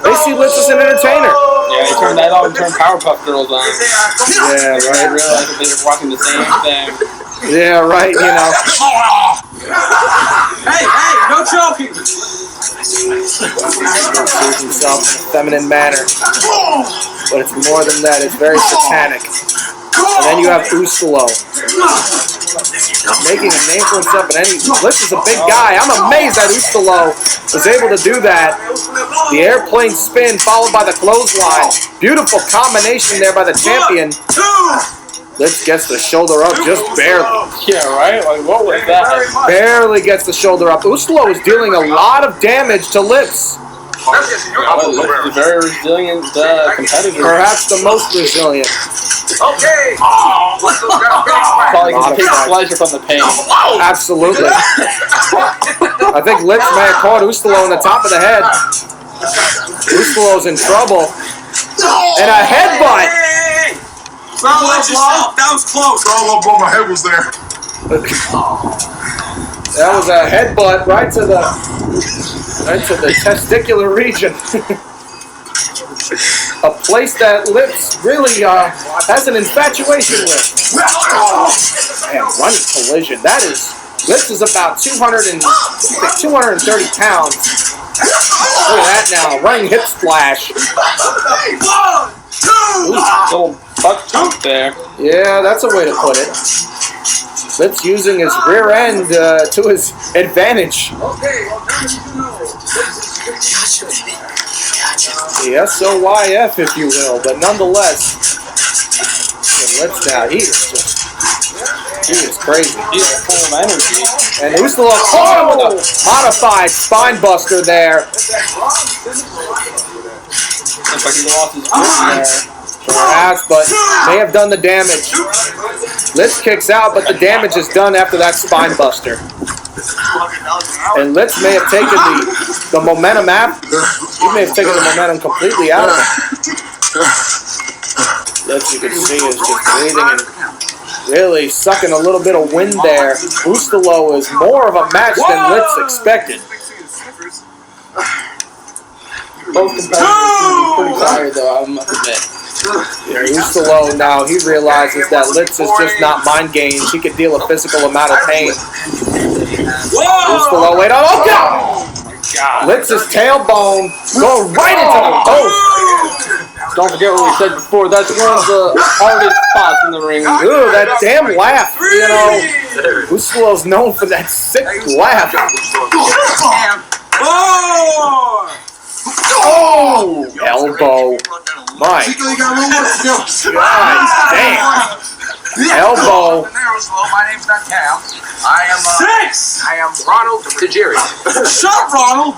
they see Litz as an entertainer. Yeah, they turned that on and turned Powerpuff Girls on. Yeah, They right. realized that they were watching the same thing. Yeah, right, you know. Hey, no choking! Sees himself in a feminine manner. But it's more than that, it's very satanic. And then you have Ustalo making a name for himself. And Litz is a big guy. I'm amazed that Ustalo was able to do that. The airplane spin followed by the clothesline. Beautiful combination there by the champion. Litz gets the shoulder up just barely. Yeah, right? Like, what was that? Barely gets the shoulder up. Ustalo is dealing a lot of damage to Litz. Litz is a very resilient competitor. Perhaps the most resilient. Okay! Probably can take pleasure from the pain. Absolutely. I think Litz may have caught Ustalo on the top of the head. Ustalo's in trouble. And a headbutt! That was close. My head was there. That was a headbutt right to the testicular region. A place that Litz really has an infatuation with. Man, running collision. That is, Litz is about 230 pounds. Look at that now, running hip splash. Little butt jump there. Yeah, that's a way to put it. Litz using his rear end to his advantage. The SOYF, if you will, but nonetheless, Litz now, he is crazy. He's full of energy. And Ustalo caught him with a modified spine buster there. Looks like he lost his grip there. Perhaps, but may have done the damage. Litz kicks out, but the damage is done after that spine buster. And Litz may have taken the momentum out. He may have taken the momentum completely out of it. Litz, you can see, is just breathing and really sucking a little bit of wind there. Ustalo is more of a match than Litz expected. Both competitors pretty tired though, I must admit. Ustalo now, he realizes that Litz is just not mind games. He can deal a physical amount of pain. Ustalo, wait, oh God! Litz's tailbone going right into the post. Don't forget what we said before, that's one of the hardest spots in the ring. Ooh, that damn laugh, you know. Ustalo's known for that sick laugh. Oh! Elbow. My God, damn. Elbow. My name's not Cal. I am Ronald Tajiri. Shut up, Ronald!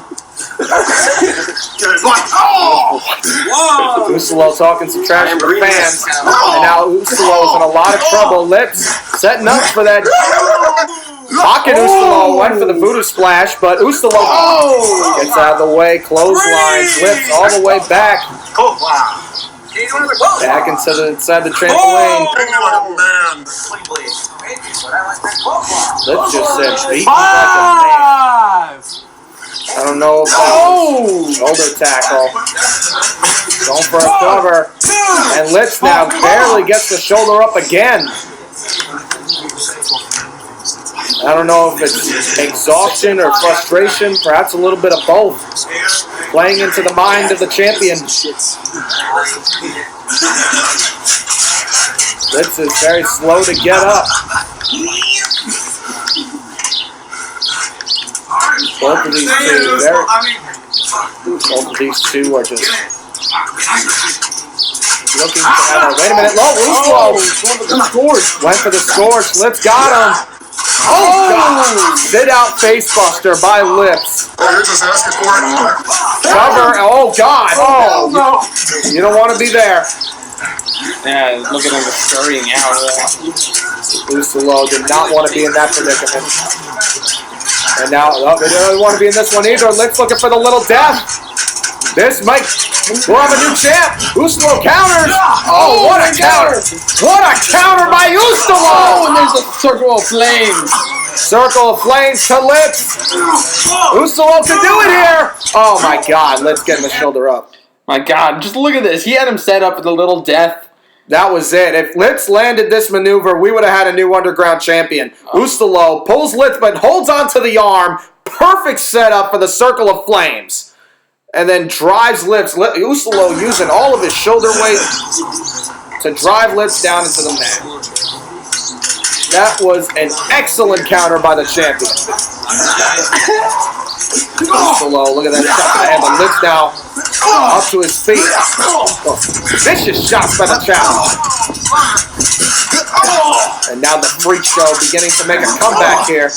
Ustalo talking some trash to the fans. And now Ustalo's in a lot of trouble. Litz setting up for that. Pocket Ustalo went for the voodoo splash, but Ustalo gets out of the way. Clothesline, Litz all the way back. Back inside the trampoline. Litz just said beat like a man. I don't know if that was shoulder tackle. Going for a cover. And Litz now barely gets the shoulder up again. I don't know if it's exhaustion or frustration, perhaps a little bit of both. Playing into the mind of the champion. Litz is very slow to get up. Both of these two are just looking to have a, wait a minute, went for the scorch. Litz got him. Oh, God. Sit out facebuster by Litz. Cover. Oh, God. Oh, no. You don't want to be there. Yeah, look at him scurrying out of that. Ustalo did not want to be in that predicament. And now, they don't want to be in this one either. Litz looking for the little death. This might, we'll have a new champ. Ustalo counters. Oh, what a counter. What a counter by Ustalo. Oh, and there's a circle of flames. Circle of flames to Litz. Ustalo can do it here. Oh, my God. Litz getting the shoulder up. My God, just look at this. He had him set up with a little death. That was it. If Litz landed this maneuver, we would have had a new underground champion. Ustalo pulls Litz, but holds onto the arm. Perfect setup for the circle of flames. And then drives Litz. Ustalo using all of his shoulder weight to drive Litz down into the mat. That was an excellent counter by the champion. Ustalo, look at that shot to the head. But Litz now up to his feet. Vicious shots by the challenge. And now the freak show beginning to make a comeback here.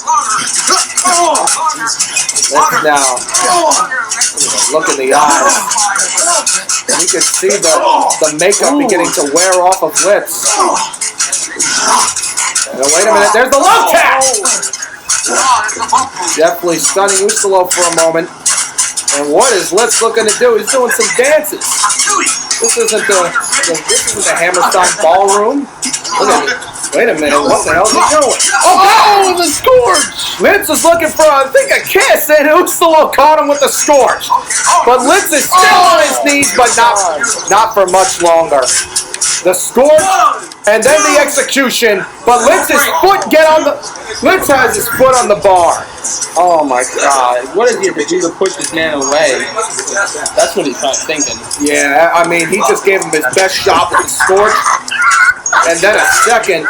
Litz now. Look in the eyes. You can see the makeup beginning to wear off of Litz. And wait a minute, there's the love tap! Definitely stunning Ustalo for a moment. And what is Litz looking to do? He's doing some dances. This isn't the Hammerstein Ballroom. Look at it. Wait a minute, what the hell is he doing? Oh, the scorch! Litz is looking for, I think, a kiss, and Ustalo caught him with the scorch. But Litz is still on his knees, but not for much longer. The scorch, and then the execution. But Litz has his foot on the bar. Oh my God! What is he to do to push this man away? That's what he's not thinking. Yeah, I mean, he just gave him his best shot with the scorch. and then a second.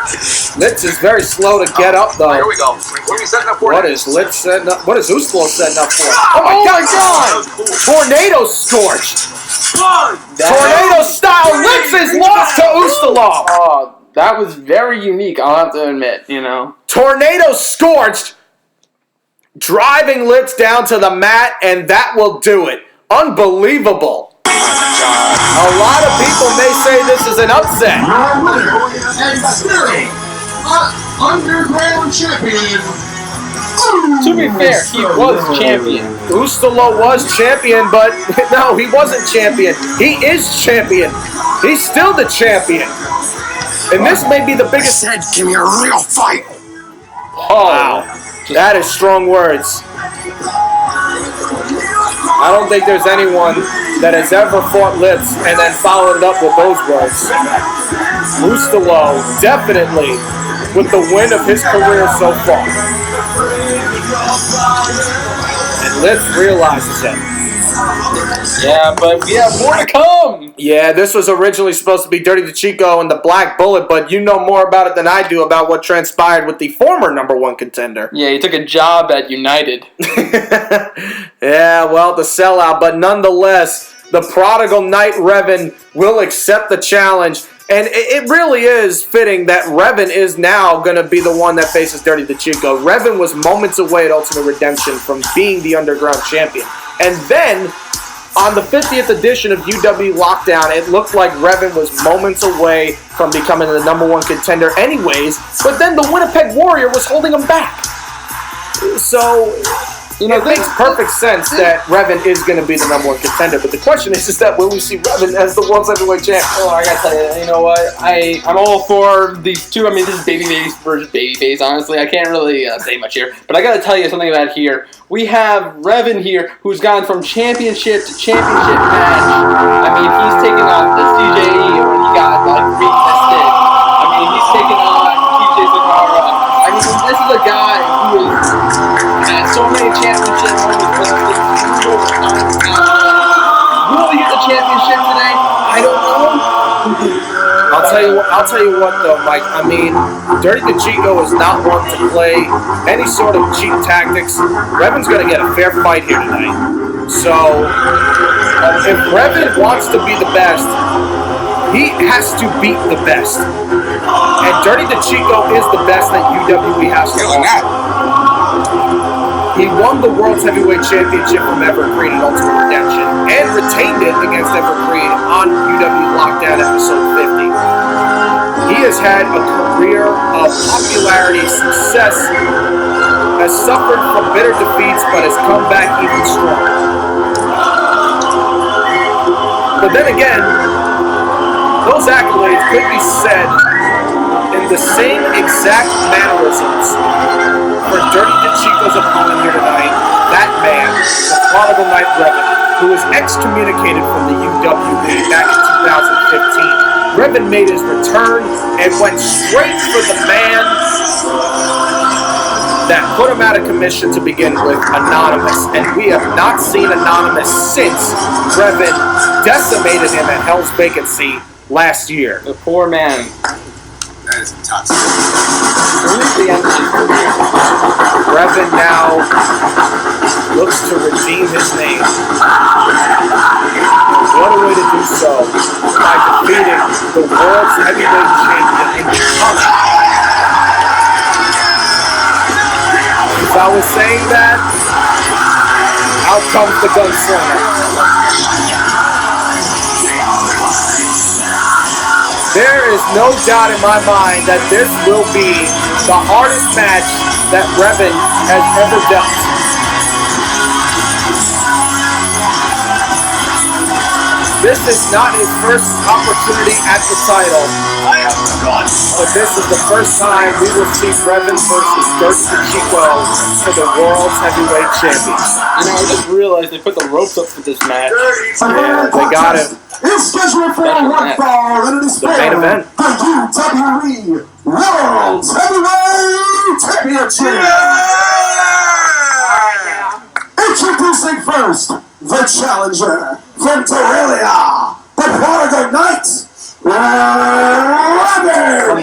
Litz is very slow to get up, though. Here we go. What are we setting up for? What is Litz setting up? What is Ustalo setting up for? Oh my God! Tornado scorched. Tornado style. Litz is lost to Ustalo. Oh, that was very unique, I'll have to admit, you know. Tornado scorched. Driving Litz down to the mat, and that will do it. Unbelievable. A lot of people may say this is an upset. Underground champion. To be fair, he was champion. Ustalo was champion, but no, he wasn't champion. He is champion. He's still the champion. And this may be the biggest... Said, give me a real fight. Oh, wow. That is strong words. I don't think there's anyone that has ever fought Litz and then followed it up with those words. Ustalo, definitely with the win of his career so far. And Litz realizes it. Yeah, but we have more to come. Yeah, this was originally supposed to be Dirty DeChico and the Black Bullet, but you know more about it than I do about what transpired with the former #1 contender. Yeah, he took a job at United. Yeah, well, the sellout, but nonetheless, the prodigal knight Revan will accept the challenge. And it really is fitting that Revan is now going to be the one that faces Dirty DeChico. Revan was moments away at Ultimate Redemption from being the Underground Champion. And then, on the 50th edition of UWE Lockdown, it looked like Revan was moments away from becoming the #1 contender anyways, but then the Winnipeg Warrior was holding him back. So, you know, it makes perfect sense that Revan is going to be the #1 contender, but the question is that will we see Revan as the World Heavyweight Champ? Oh, I gotta tell you, you know what? I'm all for these two. I mean, this is babyface versus babyface, honestly. I can't really say much here, but I gotta tell you something about here. We have Revan here, who's gone from championship to championship match. I mean, he's taken on the CJE when he got, like, retested. I mean, he's taken on TJ Saqqara. I mean, this is a guy who has so many championship moments. Will he get the championship today? I don't know. I'll tell you what though, Mike. I mean, Dirty DeChico is not one to play any sort of cheap tactics. Revan's going to get a fair fight here tonight. So, if Revan wants to be the best, he has to beat the best. And Dirty DeChico is the best that UWE has to offer. He won the World's Heavyweight Championship from Evergreen at Ultimate Redemption and retained it against Evergreen on UWE Lockdown episode 50. He has had a career of popularity, success, has suffered from bitter defeats, but has come back even stronger. But then again, those accolades could be said in the same exact mannerisms for Dirty DeChico's opponent here tonight, that man, the prodigal knight Revan, who was excommunicated from the UWE back in 2015. Revan made his return and went straight for the man that put him out of commission to begin with, Anonymous. And we have not seen Anonymous since Revan decimated him at Hell's Vacancy last year. The poor man. That is toxic. Revan now looks to redeem his name. What a way to do so by defeating the world's heavyweight champion and becoming. As I was saying that, out comes the gunslinger. There is no doubt in my mind that this will be the hardest match that Revan has ever dealt. This is not his first opportunity at the title, but this is the first time we will see Revan versus Dirty DeChico for the World's Heavyweight Champions. You know, I just realized they put the ropes up for this match. Yeah, they got him. It's scheduled for one fall, and it is The main event. the UWE World Heavyweight Championship. Introducing first, the challenger from Torelia, the prodigal knight, Revan.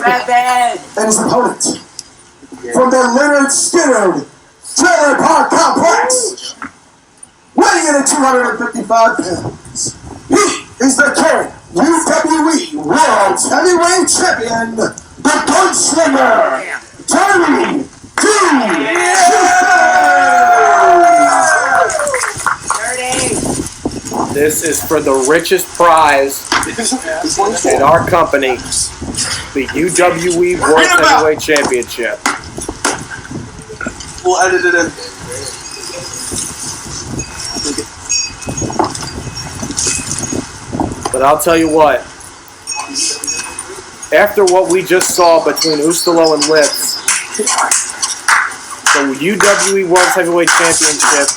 and his opponent from the Leonard Skinner Trailer Park Complex, weighing in at 255 pounds, he is the current UWE World Heavyweight Champion, the Gunslinger, Dirty This is for the richest prize in our company, the UWE World Heavyweight Championship. We'll edit it in. But I'll tell you what, after what we just saw between Ustalo and Lips, the UWE World Heavyweight Championship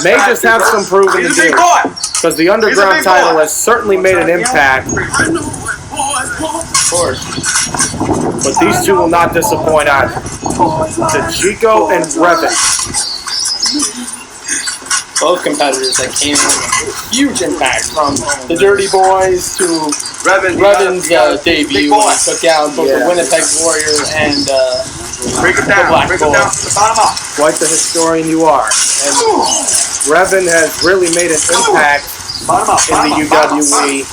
may just have some proving to do, because the Underground title has certainly made an impact. Of course. But these two will not disappoint either. Chico and Revan. Both competitors that came in with a huge impact, from the Dirty Boys to Revan's debut when he took out both the Winnipeg Warriors and Break it the down. Black Break it Bull. down from the bottom up. Quite the historian you are. And Revan has really made an impact in the UWE.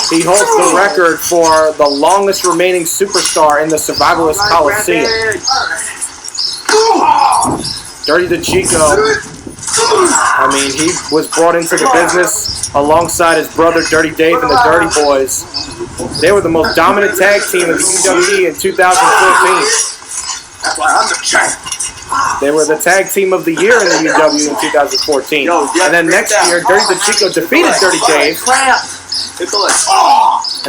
He holds the record for the longest remaining superstar in the Survivalist Coliseum. Dirty the Chico. I mean, he was brought into the business alongside his brother Dirty Dave and the Dirty Boys. They were the most dominant tag team in the UWE in 2014. That's why I'm the champ. They were the tag team of the year in the UW in 2014. And then next year, Dirty the Chico defeated Dirty Dave. I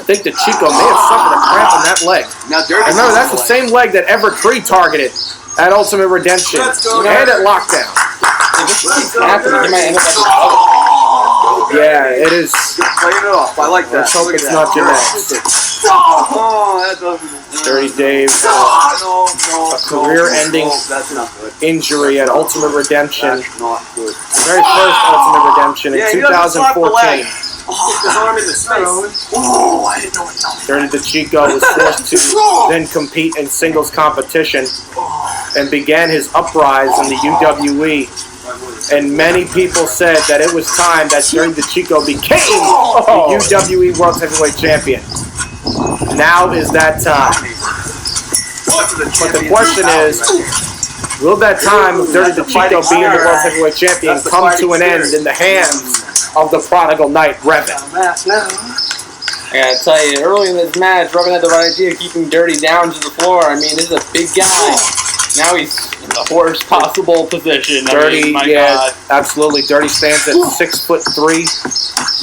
think the Chico may have suffered a cramp in that leg. And remember, that's the same leg that Everett Free targeted at Ultimate Redemption and at Lockdown. Yeah, it is. Playing it off. I like that. Let's hope it's not genetics. Oh, that doesn't. Dirty Dave, a career-ending injury at Ultimate Redemption. Very first Ultimate Redemption in 2014. Dirty the Chico was forced to then compete in singles competition and began his uprise in the UWE. And many people said that it was time that Dirty the Chico became the UWE World Heavyweight Champion. Now is that time. But the question is, will that time of Dirty the Chico being the World Heavyweight Champion come to an end in the hands of the prodigal knight, Revan? I gotta tell you, early in this match, Revan had the right idea of keeping Dirty down to the floor. I mean, this is a big guy. Now he's in the worst possible position. Dirty, God. Absolutely. Dirty stands at 6'3".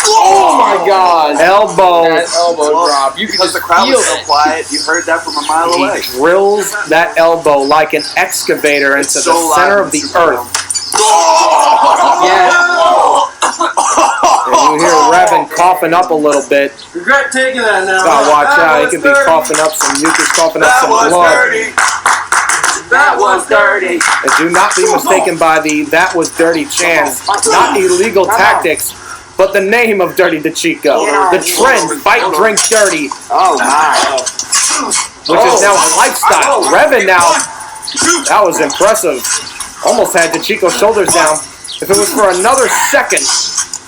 Oh my God! Elbow. That elbow drop. You Because could the crowd feel was so it. quiet, you heard that from a mile away. He drills that elbow like an excavator into the center of the earth. Yeah. And you hear Revan coughing up a little bit. Regret taking that now. Gotta watch out. He could be coughing up some mucus, coughing up some blood. That was dirty. And do not be mistaken by the "that was dirty" chants. Not illegal tactics, but the name of Dirty the Chico. The trend, fight, drink, dirty, Oh my. which is now a lifestyle. Revan now, that was impressive. Almost had the Chico shoulders down. If it was for another second,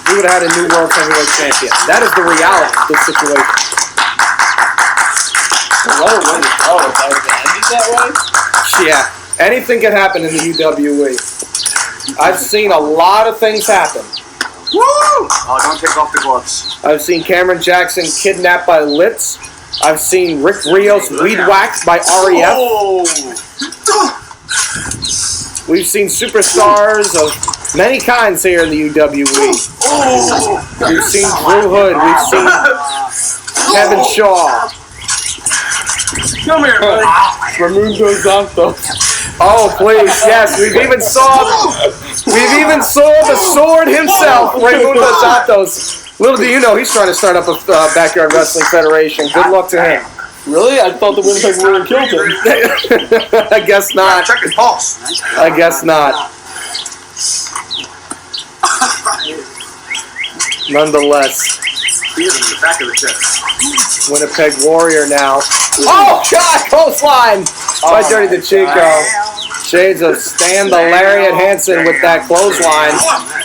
we would have had a new World Heavyweight Champion. That is the reality of this situation. Yeah, anything can happen in the UWE. I've seen a lot of things happen. Woo! Oh, don't take off the gloves. I've seen Cameron Jackson kidnapped by Litz. I've seen Rick Rios weed whacked by REF. We've seen superstars of many kinds here in the UWE. We've seen Drew Hood. We've seen Kevin Shaw. Come here, buddy. Raimundo Santos. Oh, please, yes. We've even saw the Sword himself, Raimundo Santos. Little do you know, he's trying to start up a backyard wrestling federation. Good luck to him. Really? I thought the Winnipeg Warriors killed him. I guess not. Check his pulse. I guess not. Nonetheless, Winnipeg Warrior now. Oh, God! Clothesline by Dirty DeChico. Shades of Stan the Lariat Hansen with that clothesline.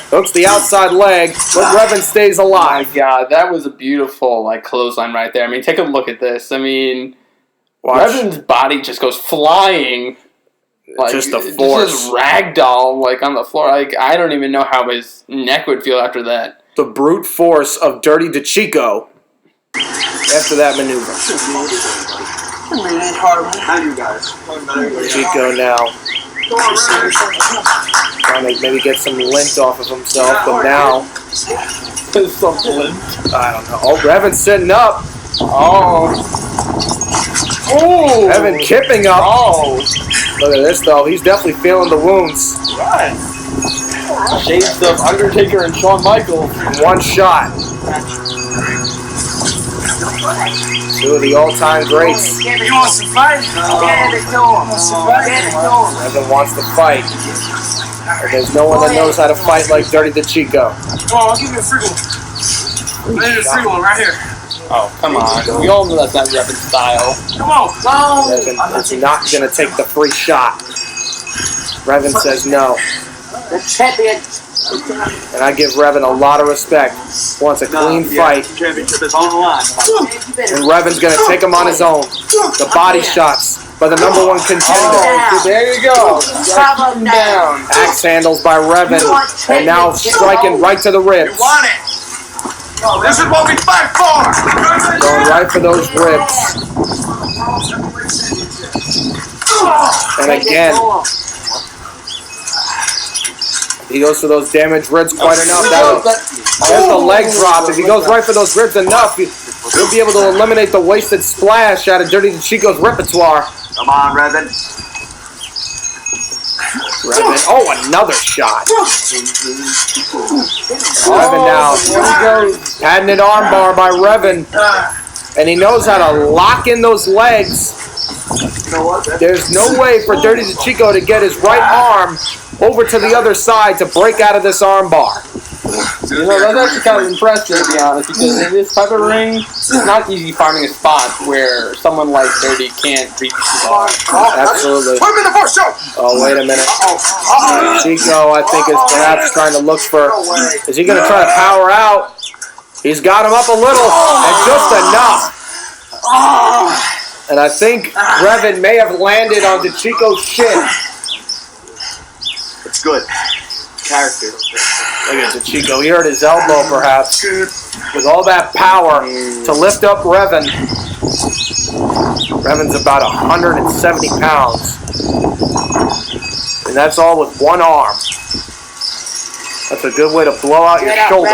Hooks the outside leg, but Revan stays alive. Oh my God, that was a beautiful clothesline right there. I mean, take a look at this. I mean, Revan's body just goes flying. Just a force. Just ragdoll on the floor. I don't even know how his neck would feel after that. The brute force of Dirty DeChico after that maneuver. Chico now trying to maybe get some lint off of himself, but now Some lint. I don't know. Oh, Revan's sitting up. Oh. Oh. Revan kipping up. Oh. Look at this though. He's definitely feeling the wounds. Shades of Undertaker and Shawn Michaels. One shot. Two of the all-time greats. You want some fight? Get it to him. Revan wants to fight. And there's no one that knows how to fight like Dirty DeChico. Oh, I'll give you a free one. I need a free one right here. Oh, come on. We all know that's not Revan style. Come on. Go. Revan is not going to take the free shot. Revan says no. The champion. And I give Revan a lot of respect. Wants a clean fight. Championship is on the line. And Revan's going to take him on his own. The body shots by the number one contender. Oh, there you go. Keep him down. Axe handles by Revan. And now striking right to the ribs. You want it. This is what we fight for. Going right for those ribs. And again, he goes for those damaged ribs quite enough. There's the leg drop. If he goes right for those ribs enough, he'll be able to eliminate the wasted splash out of Dirty DeChico's repertoire. Come on, Revan. Revan. Oh, another shot. Revan now. Patented armbar by Revan. And he knows how to lock in those legs. There's no way for Dirty DeChico to get his right arm over to the other side to break out of this armbar. You know, that's actually kind of impressive, to be honest, because in this type of ring, it's not easy finding a spot where someone like Dirty can't reach his arm. Absolutely. Put him in the first show. Oh, wait a minute. Chico, I think, is perhaps trying to look for... Is he going to try to power out? He's got him up a little, and just enough. And I think Revan may have landed on DeChico's shin. It's good. Character. Look at DeChico. He hurt his elbow, perhaps. With all that power to lift up Revan. Revan's about 170 pounds. And that's all with one arm. That's a good way to blow out your shoulder.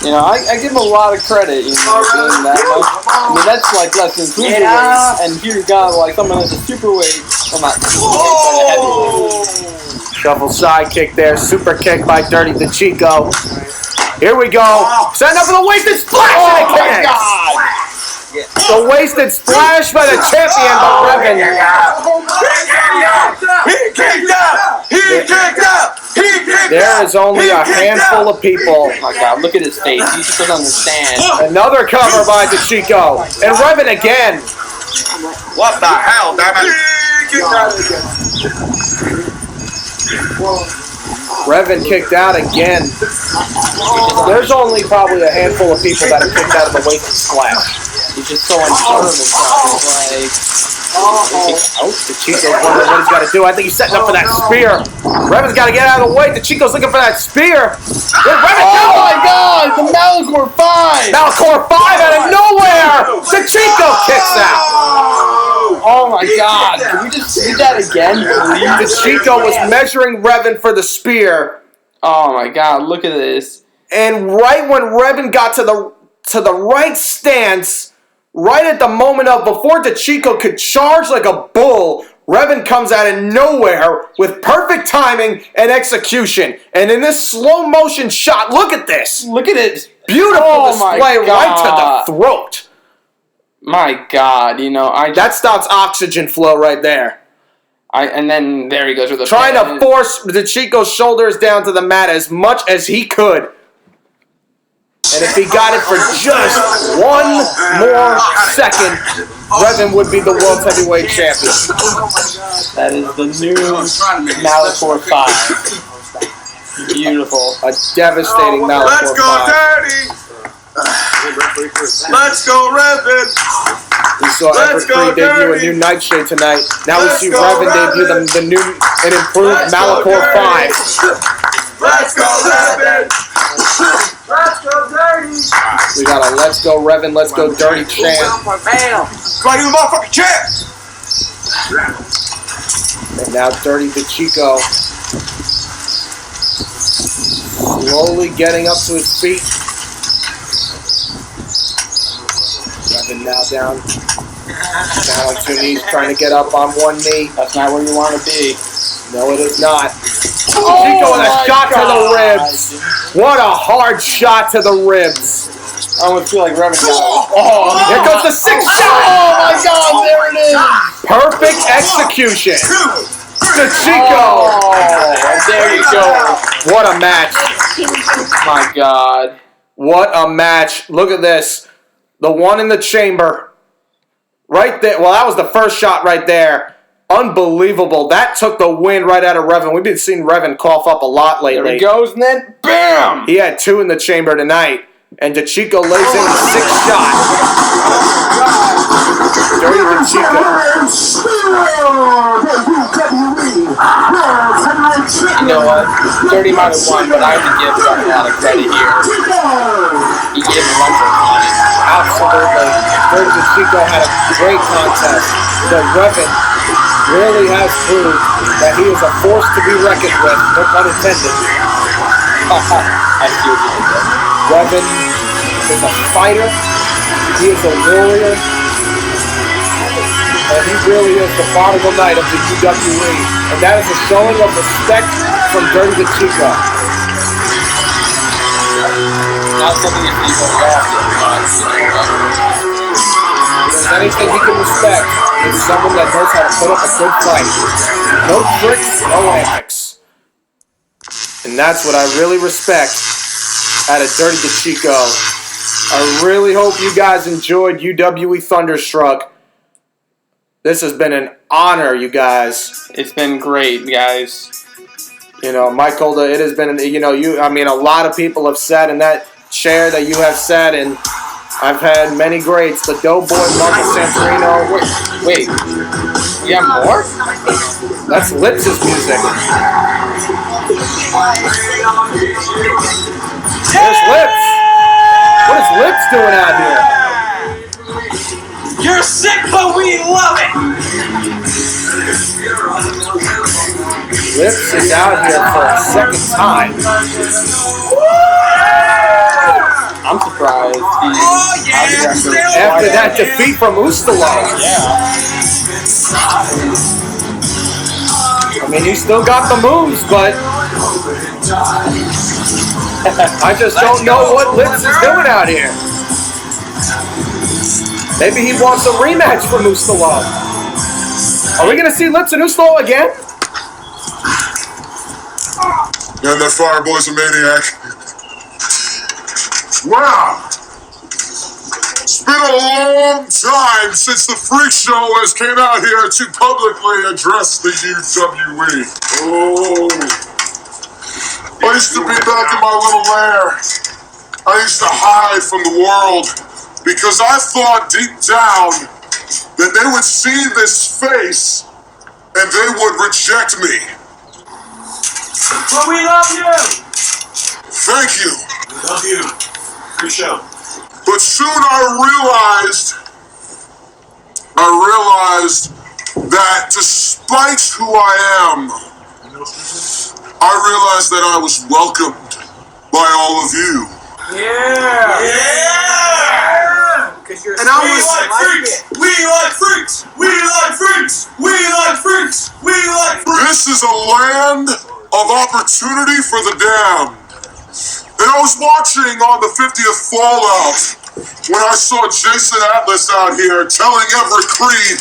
You know, I give him a lot of credit, you know, doing that. I mean, that's like less than cruiserweight, and here you got like someone that's a superweight, well, not superweight, but a heavyweight. Shuffle side kick there, super kick by Dirty DeChico. Here we go. Setting up for the wasted splash. Oh my God! The wasted splash by the champion, but Revan. He kicked out! He kicked out! He kicked There out! is only a handful of people. Oh my God, look at his face. He just doesn't understand. Another cover by DeChico. And Revan again. What the hell, damn it? Revan kicked out again. There's only probably a handful of people that are kicked out of the wasted splash. He's just so unsure of himself. He's like, DeChico's wondering what he's got to do. I think he's setting up for that spear. Revan's got to get out of the way. DeChico's looking for that spear. oh my God, the Malachor 5! Malachor 5 out of nowhere. DeChico kicks out. Oh my God, can we just see that again, please? DeChico was measuring Revan for the spear. Oh my God, look at this. And right when Revan got to the right stance, right at the moment of before DeChico could charge like a bull, Revan comes out of nowhere with perfect timing and execution. And in this slow motion shot, look at this. Look at it. Beautiful display right to the throat. My God, you know, that stops oxygen flow right there. And then there he goes with the trying to force DeChico's shoulders down to the mat as much as he could. And if he got it for just one more second, Revan would be the world heavyweight champion. That is the new Malachor 5. Beautiful. A devastating Malachor 5. Let's go, Dirty! Let's go, Revan! We saw Evercree debut a new Nightshade tonight. Now we see Revan debut the new and improved Malachor 5. Let's go, Revan! Let's go, Dirty! We got a Let's Go Revan, Let's Go Dirty chant. Right, you motherfucking champ! And now Dirty DeChico slowly getting up to his feet. Revan now down on two knees, trying to get up on one knee. That's not where you want to be. No, it is not. DeChico with a shot to the ribs. What a hard shot to the ribs. I almost feel like Revan got it. Oh, here goes the sixth shot. Oh my God, there it is. Perfect execution. DeChico. Oh, there you go. What a match. My God. What a match. Look at this. The one in the chamber. Right there. Well, that was the first shot right there. Unbelievable. That took the wind right out of Revan. We've been seeing Revan cough up a lot lately. There he goes, and then BAM! He had 2 in the chamber tonight. And DeChico lays in the 6th shot. Dirty DeChico. You know what? Dirty might have won, but I have to give Chuck a lot of credit here. He gave him lunch on it. Absolutely. Dirty DeChico had a great contest. But Revan really has proved that he is a force to be reckoned with, no pun intended. I see what you did. Revan is a fighter. He is a warrior. And he really is the prodigal knight of the UWE. And that is a showing of respect from Dirty DeChico. Not something that people If there's anything he can respect, it's someone that knows how to put up a good fight. No tricks, no antics. And that's what I really respect out of Dirty DeChico. I really hope you guys enjoyed UWE Thunderstruck. This has been an honor, you guys. It's been great, guys. You know, Michael, it has been, a lot of people have said in that chair that you have said, and I've had many greats. The Doughboy, Marcus Santorino. Wait. You have more? That's Lips' music. There's Lips. What is Lips doing out here? You're sick, but we love it! Lips is out here for a second time. I'm surprised After that defeat from Ustala. Yeah. I mean, he still got the moves, but I just don't know what Lips is doing out here. Maybe he wants a rematch from Ustala. Are we going to see Lips and Ustala again? Man, that Fireboy's a maniac. Wow! It's been a long time since the Freak Show has came out here to publicly address the UWE. Oh. I used to be back in my little lair. I used to hide from the world because I thought deep down that they would see this face and they would reject me. But we love you! Thank you. We love you. Good show. But soon I realized that despite who I am, I realized that I was welcomed by all of you. Yeah! And I was like freaks! We like freaks! We like freaks! We like freaks! We like freaks! This is a land of opportunity for the damned. And I was watching on the 50th Fallout when I saw Jason Atlas out here telling every creed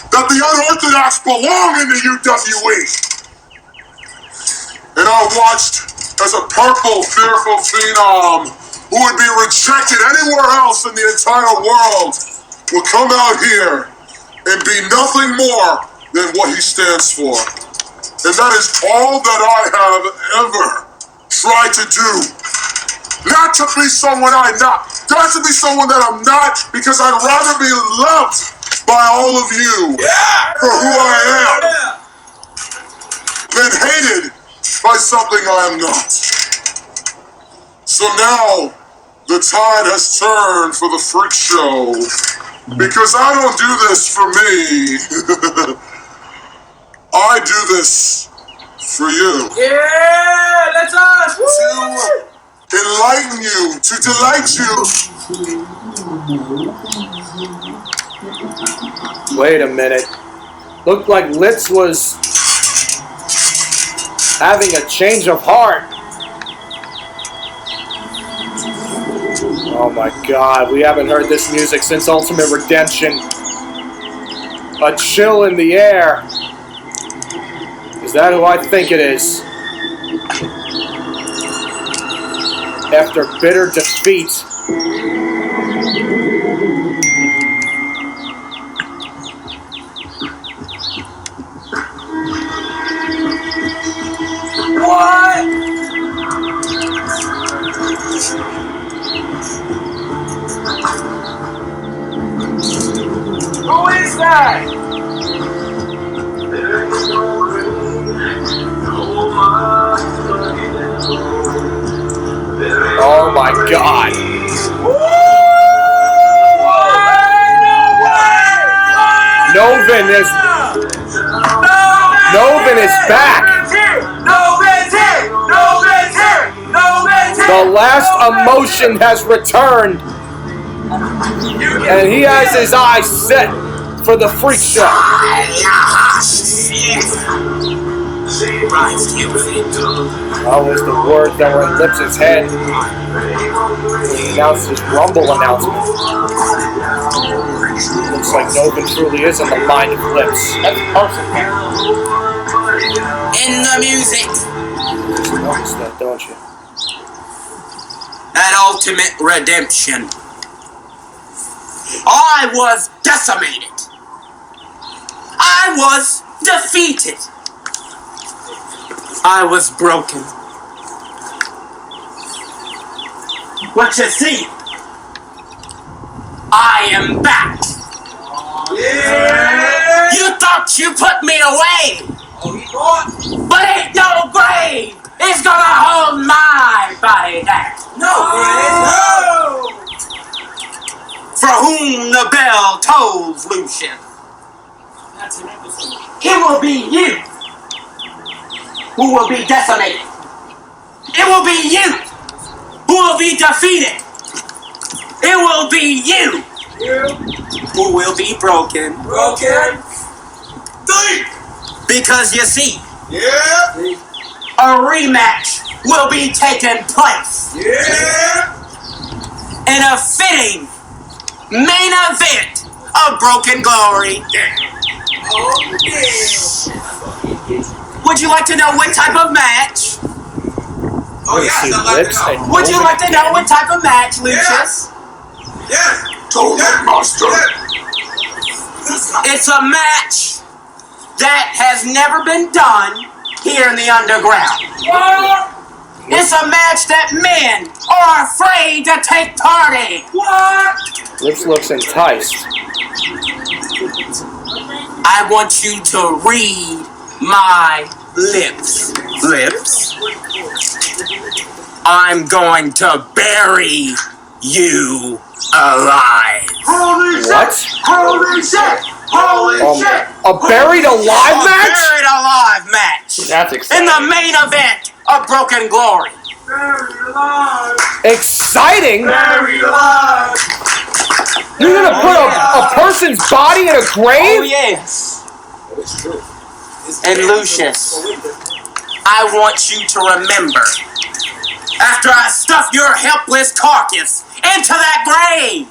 that the unorthodox belong in the UWE. And I watched as a purple, fearful phenom who would be rejected anywhere else in the entire world will come out here and be nothing more than what he stands for. And that is all that I have ever tried to do. Not to be someone I'm not. Not to be someone that I'm not, because I'd rather be loved by all of you for who I am than hated by something I am not. So now, the tide has turned for the freak show, because I don't do this for me. I do this for you. Yeah, that's us. To enlighten you, to delight you. Wait a minute. Looked like Litz was having a change of heart. Oh my God, we haven't heard this music since Ultimate Redemption. A chill in the air. Is that who I think it is? After bitter defeat. What? Who is that? Oh my God. Novin is back. The last emotion has returned. And he has his eyes set for the freak show. That was the words that were in Lips's head. He announced his Rumble announcement. Looks like Novin truly is in the mind of Lips. That's perfect. In the music, You notice that, don't you? at Ultimate Redemption, I was decimated. I was defeated. I was broken. But you see, I am back. Yeah. You thought you put me away, but ain't no grave is gonna hold my body back. No. For whom the bell tolls, Lucian. It will be you who will be decimated. It will be you who will be defeated. It will be you who will be broken. Broken. Because you see, Yeah. a rematch will be taking place Yeah. in a fitting main event of Broken Glory. Oh, yeah. Would you like to know what type of match? Oh, yes, See I'd like Lips to know. and Would you Novin like to know what type of match, Lucius? Yes. Master. It's a match that has never been done here in the underground. What? It's a match that men are afraid to take part in. What? Lips looks enticed. I want you to read my lips. Lips? I'm going to bury you alive. Holy shit! What? Holy shit! Holy shit! A buried alive A match? buried alive match. That's In exciting. the main event of Broken Glory. Buried alive! Exciting? Buried alive! You're gonna put a person's body in a Oh, grave? yes. And Lucius, I want you to remember, after I stuff your helpless carcass into that grave,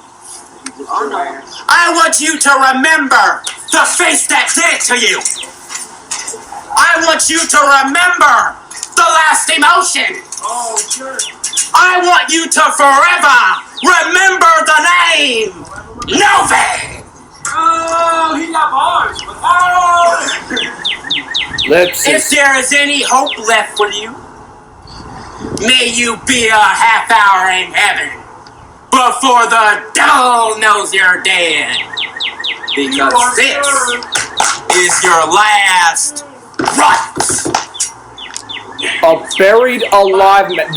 I want you to remember the face that did it to you. I want you to remember the last emotion. Oh, shit! I want you to forever remember the name Novi. Oh, he got bars. Oh. If there is any hope left for you, may you be a half hour in heaven before the devil knows you're dead. Because this is your last right. A buried alive man.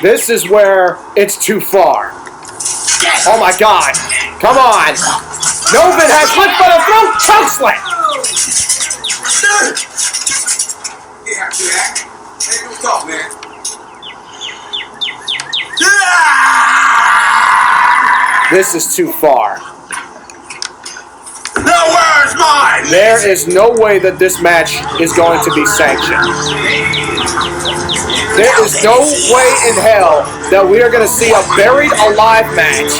This is where it's too far. Oh my god. Come on. Novin has slipped by the throat. Choke slam. This is too far. Where's mine? There is no way that this match is going to be sanctioned. There is no way in hell that we are going to see a buried alive match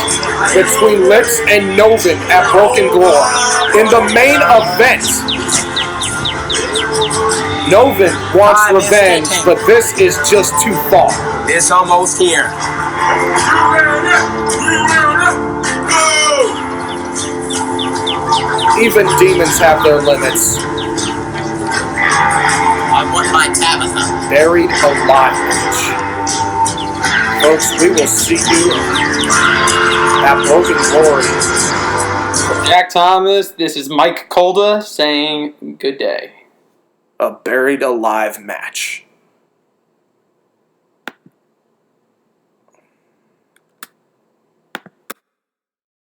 between Lips and Novin at Broken Glory. In the main event, Novin wants revenge, but this is just too far. It's almost here. Even demons have their limits. I want my Tabitha. Buried alive match. Folks, we will see you at Broken Glory. For Jack Thomas, this is Mike Kolda saying good day. A buried alive match.